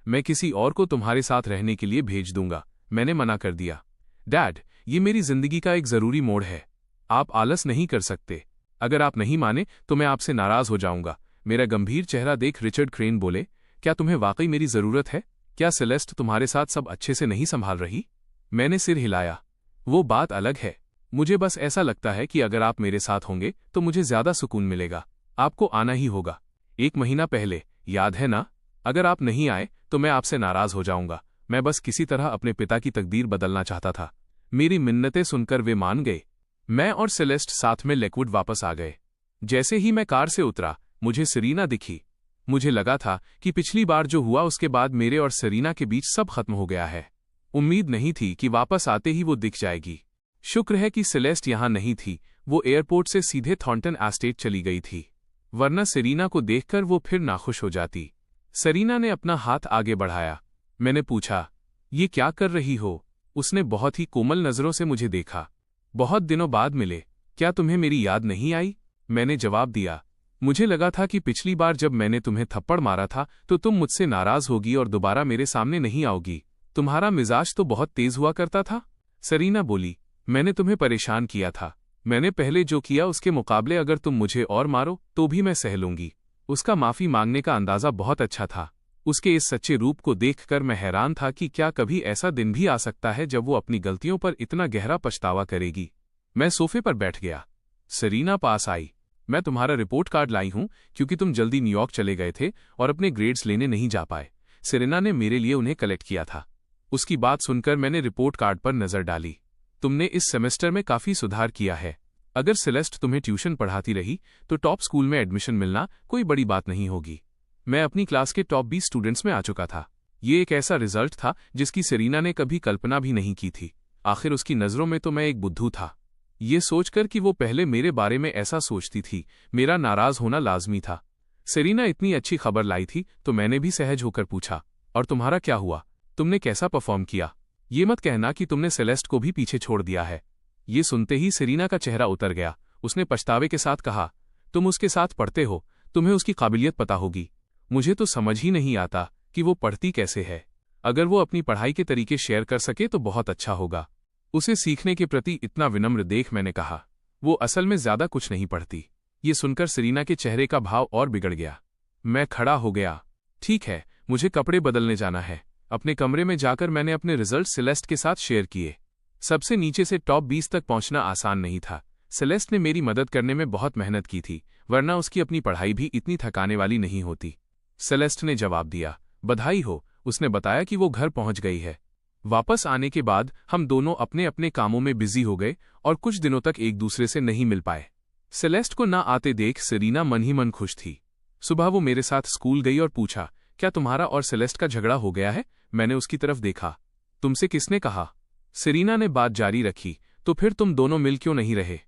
मैं किसी और को तुम्हारे साथ रहने के लिए भेज दूंगा। मैंने मना कर दिया। डैड, ये मेरी जिंदगी का एक जरूरी मोड़ है। आप आलस नहीं कर सकते। अगर आप नहीं माने तो मैं आपसे नाराज हो जाऊंगा। मेरा गंभीर चेहरा देख रिचर्ड क्रेन बोले, क्या तुम्हें वाकई मेरी जरूरत है? क्या सेलेस्ट तुम्हारे साथ सब अच्छे से नहीं संभाल रही? मैंने सिर हिलाया। वो बात अलग है। मुझे बस ऐसा लगता है कि अगर आप मेरे साथ होंगे तो मुझे ज्यादा सुकून मिलेगा। आपको आना ही होगा। 1 महीना पहले, याद है ना? अगर आप नहीं आए तो मैं आपसे नाराज हो जाऊंगा। मैं बस किसी तरह अपने पिता की तकदीर बदलना चाहता था। मेरी मिन्नतें सुनकर वे मान गए। मैं और सेलेस्ट साथ में लेकवुड वापस आ गए। जैसे ही मैं कार से उतरा, मुझे सरीना दिखी। मुझे लगा था कि पिछली बार जो हुआ उसके बाद मेरे और सरीना के बीच सब खत्म हो गया है। उम्मीद नहीं थी कि वापस आते ही वो दिख जाएगी। शुक्र है कि सेलेस्ट यहां नहीं थी। वो एयरपोर्ट से सीधे थॉर्नटन एस्टेट चली गई थी, वरना सरीना को देखकर वो फिर नाखुश हो जाती। सरीना ने अपना हाथ आगे बढ़ाया। मैंने पूछा, ये क्या कर रही हो? उसने बहुत ही कोमल नजरों से मुझे देखा। बहुत दिनों बाद मिले, क्या तुम्हें मेरी याद नहीं आई? मैंने जवाब दिया, मुझे लगा था कि पिछली बार जब मैंने तुम्हें थप्पड़ मारा था तो तुम मुझसे नाराज होगी और दोबारा मेरे सामने नहीं आओगी। तुम्हारा मिजाज तो बहुत तेज हुआ करता था। सरीना बोली, मैंने तुम्हें परेशान किया था। मैंने पहले जो किया उसके मुकाबले अगर तुम मुझे और मारो तो भी मैं सह लूंगी। उसका माफी मांगने का अंदाजा बहुत अच्छा था। उसके इस सच्चे रूप को देखकर मैं हैरान था कि क्या कभी ऐसा दिन भी आ सकता है जब वो अपनी गलतियों पर इतना गहरा पछतावा करेगी। मैं सोफे पर बैठ गया। सेरीना पास आई। मैं तुम्हारा रिपोर्ट कार्ड लाई हूं क्योंकि तुम जल्दी न्यूयॉर्क चले गए थे और अपने ग्रेड्स लेने नहीं जा पाए। सेरेना ने मेरे लिए उन्हें कलेक्ट किया था। उसकी बात सुनकर मैंने रिपोर्ट कार्ड पर नजर डाली। तुमने इस सेमेस्टर में काफी सुधार किया है। अगर सेलेस्ट तुम्हें ट्यूशन पढ़ाती रही तो टॉप स्कूल में एडमिशन मिलना कोई बड़ी बात नहीं होगी। मैं अपनी क्लास के टॉप 20 स्टूडेंट्स में आ चुका था। ये एक ऐसा रिजल्ट था जिसकी सेरीना ने कभी कल्पना भी नहीं की थी। आखिर उसकी नजरों में तो मैं एक बुद्धू था। ये सोचकर कि वो पहले मेरे बारे में ऐसा सोचती थी, मेरा नाराज होना लाजमी था। सेरीना इतनी अच्छी खबर लाई थी तो मैंने भी सहज होकर पूछा, और तुम्हारा क्या हुआ? तुमने कैसा परफॉर्म किया? ये मत कहना कि तुमने सेलेस्ट को भी पीछे छोड़ दिया है। ये सुनते ही सेरीना का चेहरा उतर गया। उसने पछतावे के साथ कहा, तुम उसके साथ पढ़ते हो, तुम्हें उसकी काबिलियत पता होगी। मुझे तो समझ ही नहीं आता कि वो पढ़ती कैसे है। अगर वो अपनी पढ़ाई के तरीके शेयर कर सके तो बहुत अच्छा होगा। उसे सीखने के प्रति इतना विनम्र देख मैंने कहा, वो असल में ज्यादा कुछ नहीं पढ़ती। ये सुनकर सेरीना के चेहरे का भाव और बिगड़ गया। मैं खड़ा हो गया। ठीक है, मुझे कपड़े बदलने जाना है। अपने कमरे में जाकर मैंने अपने रिजल्ट सेलेस्ट के साथ शेयर किए। सबसे नीचे से टॉप 20 तक पहुंचना आसान नहीं था। सेलेस्ट ने मेरी मदद करने में बहुत मेहनत की थी, वरना उसकी अपनी पढ़ाई भी इतनी थकाने वाली नहीं होती। सेलेस्ट ने जवाब दिया, बधाई हो। उसने बताया कि वो घर पहुंच गई है। वापस आने के बाद हम दोनों अपने अपने कामों में बिजी हो गए और कुछ दिनों तक एक दूसरे से नहीं मिल पाए। सेलेस्ट को ना आते देख सेरीना मन ही मन खुश थी। सुबह वो मेरे साथ स्कूल गई और पूछा, क्या तुम्हारा और सेलेस्ट का झगड़ा हो गया है? मैंने उसकी तरफ देखा। तुमसे किसने कहा? सेरीना ने बात जारी रखी, तो फिर तुम दोनों मिल क्यों नहीं रहे?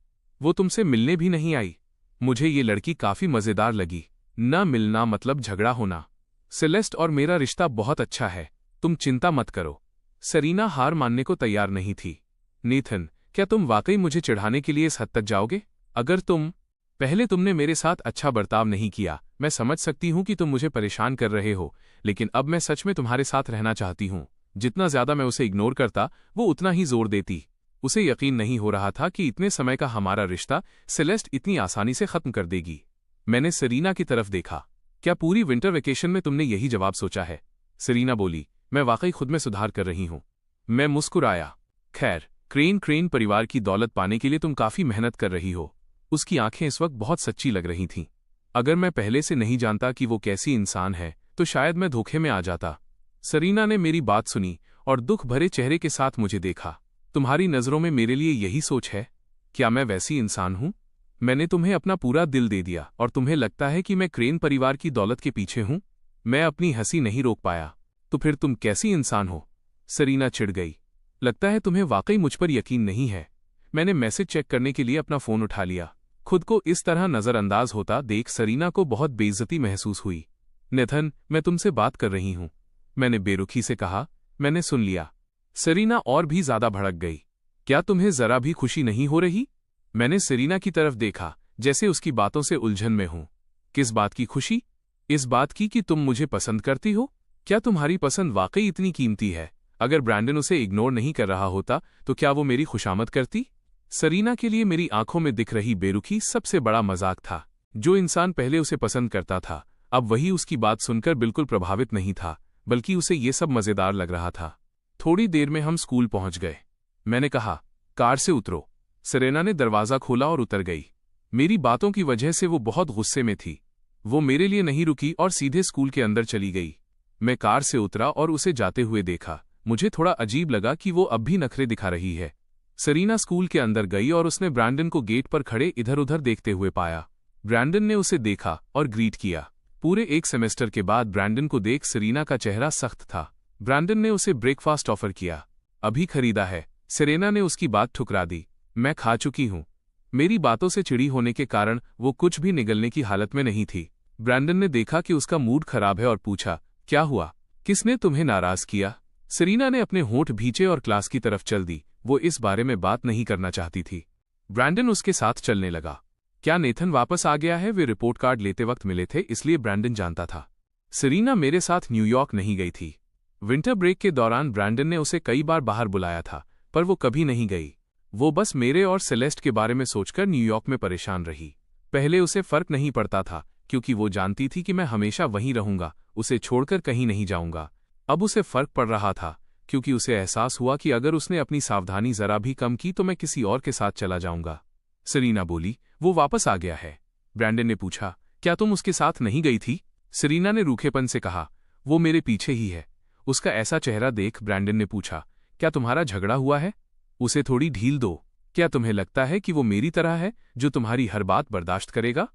वो तुमसे मिलने भी नहीं आई। मुझे ये लड़की काफी मजेदार लगी। न मिलना मतलब झगड़ा होना। सेलेस्ट और मेरा रिश्ता बहुत अच्छा है, तुम चिंता मत करो। सेरीना हार मानने को तैयार नहीं थी। नेथन, क्या तुम वाकई मुझे चिढ़ाने के लिए इस हद तक जाओगे? अगर पहले तुमने मेरे साथ अच्छा बर्ताव नहीं किया। मैं समझ सकती हूं कि तुम मुझे परेशान कर रहे हो, लेकिन अब मैं सच में तुम्हारे साथ रहना चाहती हूं। जितना ज्यादा मैं उसे इग्नोर करता, वो उतना ही जोर देती। उसे यकीन नहीं हो रहा था कि इतने समय का हमारा रिश्ता सेलेस्ट इतनी आसानी से खत्म कर देगी। मैंने सेरीना की तरफ देखा। क्या पूरी विंटर वेकेशन में तुमने यही जवाब सोचा है? सेरीना बोली, मैं वाकई खुद में सुधार कर रही हूं। मैं मुस्कुराया। खैर, क्रेन परिवार की दौलत पाने के लिए तुम काफी मेहनत कर रही हो। उसकी आंखें इस वक्त बहुत सच्ची लग रही थीं। अगर मैं पहले से नहीं जानता कि वो कैसी इंसान है तो शायद मैं धोखे में आ जाता। सेरीना ने मेरी बात सुनी और दुख भरे चेहरे के साथ मुझे देखा। तुम्हारी नजरों में मेरे लिए यही सोच है? क्या मैं वैसी इंसान हूं? मैंने तुम्हें अपना पूरा दिल दे दिया और तुम्हें लगता है कि मैं क्रेन परिवार की दौलत के पीछे हूं? मैं अपनी हंसी नहीं रोक पाया। तो फिर तुम कैसी इंसान हो? सेरीना चिढ़ गई। लगता है तुम्हें वाकई मुझ पर यकीन नहीं है। मैंने मैसेज चेक करने के लिए अपना फोन उठा लिया। खुद को इस तरह नजरअंदाज होता देख सेरीना को बहुत बेइज्जती महसूस हुई। नेथन, मैं तुमसे बात कर रही हूं, मैंने बेरुखी से कहा। मैंने सुन लिया। सेरीना और भी ज्यादा भड़क गई। क्या तुम्हें जरा भी खुशी नहीं हो रही? मैंने सेरीना की तरफ देखा, जैसे उसकी बातों से उलझन में हूं। किस बात की खुशी? इस बात की कि तुम मुझे पसंद करती हो। क्या तुम्हारी पसंद वाकई इतनी कीमती है? अगर ब्रैंडन उसे इग्नोर नहीं कर रहा होता तो क्या वो मेरी खुशामद करती? सेरीना के लिए मेरी आंखों में दिख रही बेरुखी सबसे बड़ा मजाक था। जो इंसान पहले उसे पसंद करता था, अब वही उसकी बात सुनकर बिल्कुल प्रभावित नहीं था, बल्कि उसे ये सब मजेदार लग रहा था। थोड़ी देर में हम स्कूल पहुंच गए। मैंने कहा, कार से उतरो। सेरेना ने दरवाजा खोला और उतर गई। मेरी बातों की वजह से वो बहुत गुस्से में थी। वो मेरे लिए नहीं रुकी और सीधे स्कूल के अंदर चली गई। मैं कार से उतरा और उसे जाते हुए देखा। मुझे थोड़ा अजीब लगा कि वो अब भी नखरे दिखा रही है। सेरीना स्कूल के अंदर गई और उसने ब्रैंडन को गेट पर खड़े इधर उधर देखते हुए पाया। ब्रैंडन ने उसे देखा और ग्रीट किया। पूरे एक सेमेस्टर के बाद ब्रैंडन को देख सेरीना का चेहरा सख्त था। ब्रैंडन ने उसे ब्रेकफास्ट ऑफर किया। अभी खरीदा है। सेरेना ने उसकी बात ठुकरा दी। मैं खा चुकी हूं। मेरी बातों से चिड़ी होने के कारण वो कुछ भी निगलने की हालत में नहीं थी। ब्रैंडन ने देखा कि उसका मूड खराब है और पूछा, क्या हुआ? किसने तुम्हें नाराज किया? सेरीना ने अपने होंठ भींचे और क्लास की तरफ चल दी। वो इस बारे में बात नहीं करना चाहती थी। ब्रैंडन उसके साथ चलने लगा। क्या नेथन वापस आ गया है? वे रिपोर्ट कार्ड लेते वक्त मिले थे, इसलिए ब्रैंडन जानता था। सेरीना मेरे साथ न्यूयॉर्क नहीं गई थी। विंटर ब्रेक के दौरान ब्रैंडन ने उसे कई बार बाहर बुलाया था, पर वो कभी नहीं गई। वो बस मेरे और सेलेस्ट के बारे में सोचकर न्यूयॉर्क में परेशान रही। पहले उसे फर्क नहीं पड़ता था क्योंकि वो जानती थी कि मैं हमेशा वहीं रहूंगा, उसे छोड़कर कहीं नहीं जाऊंगा। अब उसे फर्क पड़ रहा था क्योंकि उसे एहसास हुआ कि अगर उसने अपनी सावधानी जरा भी कम की तो मैं किसी और के साथ चला जाऊंगा। सेरीना बोली, वो वापस आ गया है। ब्रैंडन ने पूछा, क्या तुम उसके साथ नहीं गई थी? सेरीना ने रूखेपन से कहा, वो मेरे पीछे ही है। उसका ऐसा चेहरा देख ब्रैंडन ने पूछा, क्या तुम्हारा झगड़ा हुआ है? उसे थोड़ी ढील दो। क्या तुम्हें लगता है कि वो मेरी तरह है जो तुम्हारी हर बात बर्दाश्त करेगा?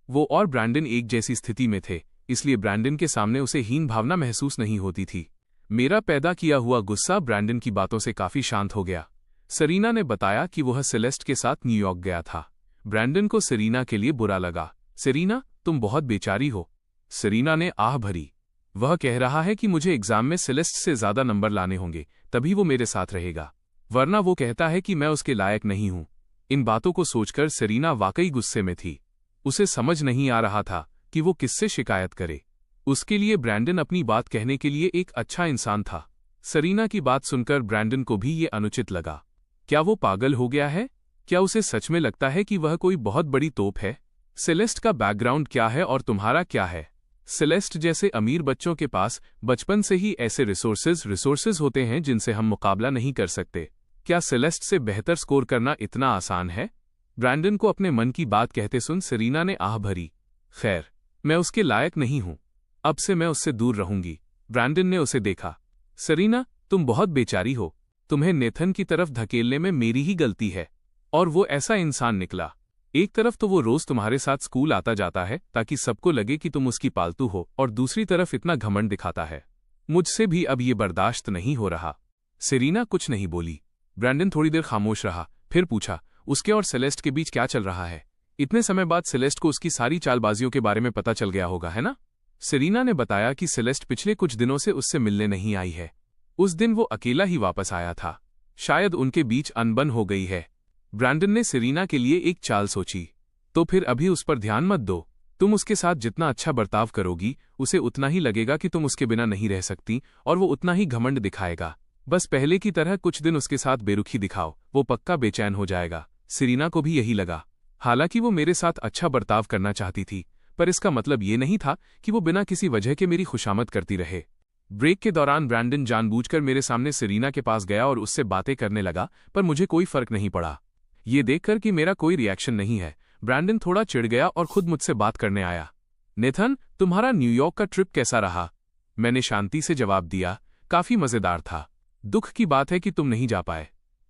वो और ब्रैंडन एक जैसी स्थिति में थे, इसलिए ब्रैंडन के सामने उसे हीन भावना महसूस नहीं होती थी। मेरा पैदा किया हुआ गुस्सा ब्रैंडन की बातों से काफी शांत हो गया। सेरीना ने बताया कि वह सेलेस्ट के साथ न्यूयॉर्क गया था। ब्रैंडन को सेरीना के लिए बुरा लगा। सेरीना, तुम बहुत बेचारी हो। सेरीना ने आह भरी। वह कह रहा है कि मुझे एग्जाम में सेलेस्ट से ज्यादा नंबर लाने होंगे, तभी वो मेरे साथ रहेगा, वरना वो कहता है कि मैं उसके लायक नहीं हूं। इन बातों को सोचकर सेरीना वाकई गुस्से में थी। उसे समझ नहीं आ रहा था कि वो किससे शिकायत करे। उसके लिए ब्रैंडन अपनी बात कहने के लिए एक अच्छा इंसान था। सेरीना की बात सुनकर ब्रैंडन को भी ये अनुचित लगा। क्या वो पागल हो गया है? क्या उसे सच में लगता है कि वह कोई बहुत बड़ी तोप है? सेलेस्ट का बैकग्राउंड क्या है और तुम्हारा क्या है? सेलेस्ट जैसे अमीर बच्चों के पास बचपन से ही ऐसे रिसोर्सेज होते हैं जिनसे हम मुकाबला नहीं कर सकते। क्या सेलेस्ट से बेहतर स्कोर करना इतना आसान है? ब्रैंडन को अपने मन की बात कहते सुन सेरीना ने आह भरी। खैर, मैं उसके लायक नहीं हूं। अब से मैं उससे दूर रहूंगी। ब्रैंडन ने उसे देखा। सेरीना, तुम बहुत बेचारी हो। तुम्हें नेथन की तरफ धकेलने में मेरी ही गलती है। और वो ऐसा इंसान निकला। एक तरफ तो वो रोज तुम्हारे साथ स्कूल आता जाता है ताकि सबको लगे कि तुम उसकी पालतू हो, और दूसरी तरफ इतना घमंड दिखाता है। मुझसे भी अब ये बर्दाश्त नहीं हो रहा। सेरीना कुछ नहीं बोली। ब्रैंडन थोड़ी देर खामोश रहा, फिर पूछा, उसके और सेलेस्ट के बीच क्या चल रहा है? इतने समय बाद सेलेस्ट को उसकी सारी चालबाजियों के बारे में पता चल गया होगा, है ना? सेरीना ने बताया कि सेलेस्ट पिछले कुछ दिनों से उससे मिलने नहीं आई है। उस दिन वो अकेला ही वापस आया था। शायद उनके बीच अनबन हो गई है। ब्रैंडन ने सेरीना के लिए एक चाल सोची। तो फिर अभी उस पर ध्यान मत दो। तुम उसके साथ जितना अच्छा बर्ताव करोगी, उसे उतना ही लगेगा कि तुम उसके बिना नहीं रह सकती, और वो उतना ही घमंड दिखाएगा। बस पहले की तरह कुछ दिन उसके साथ बेरुखी दिखाओ, वो पक्का बेचैन हो जाएगा। सेरीना को भी यही लगा। हालांकि वो मेरे साथ अच्छा बर्ताव करना चाहती थी, पर इसका मतलब ये नहीं था कि वो बिना किसी वजह के मेरी खुशामद करती रहे। ब्रेक के दौरान ब्रैंडन जानबूझकर मेरे सामने सेरीना के पास गया और उससे बातें करने लगा, पर मुझे कोई फर्क नहीं पड़ा। ये देखकर कि मेरा कोई रिएक्शन नहीं है, ब्रैंडन थोड़ा चिढ़ गया और खुद मुझसे बात करने आया। नेथन, तुम्हारा न्यूयॉर्क का ट्रिप कैसा रहा? मैंने शांति से जवाब दिया, काफी मजेदार था। दुख की बात है कि तुम नहीं जा पाए।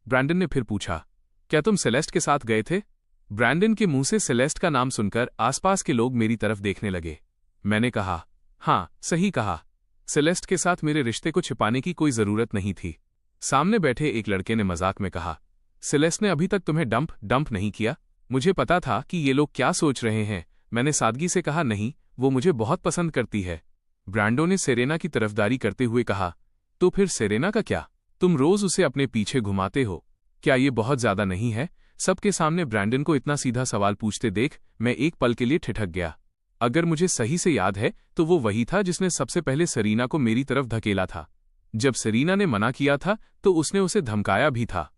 ब्रैंडन ने फिर पूछा, क्या तुम सेलेस्ट के साथ गए थे? ब्रैंडन के मुंह से सेलेस्ट का नाम सुनकर आसपास के लोग मेरी तरफ देखने लगे। मैंने कहा, हाँ, सही कहा। सेलेस्ट के साथ मेरे रिश्ते को छिपाने की कोई जरूरत नहीं थी। सामने बैठे एक लड़के ने मजाक में कहा, सेलेस्ट ने अभी तक तुम्हें डंप नहीं किया? मुझे पता था कि ये लोग क्या सोच रहे हैं। मैंने सादगी से कहा, नहीं, वो मुझे बहुत पसंद करती है। ब्रैंडो ने सेरेना की तरफदारी करते हुए कहा, तो फिर सेरेना का क्या? तुम रोज उसे अपने पीछे घुमाते हो, क्या ये बहुत ज्यादा नहीं है? सबके सामने ब्रैंडन को इतना सीधा सवाल पूछते देख मैं एक पल के लिए ठिठक गया। अगर मुझे सही से याद है तो वो वही था जिसने सबसे पहले सेरीना को मेरी तरफ धकेला था। जब सेरीना ने मना किया था तो उसने उसे धमकाया भी था।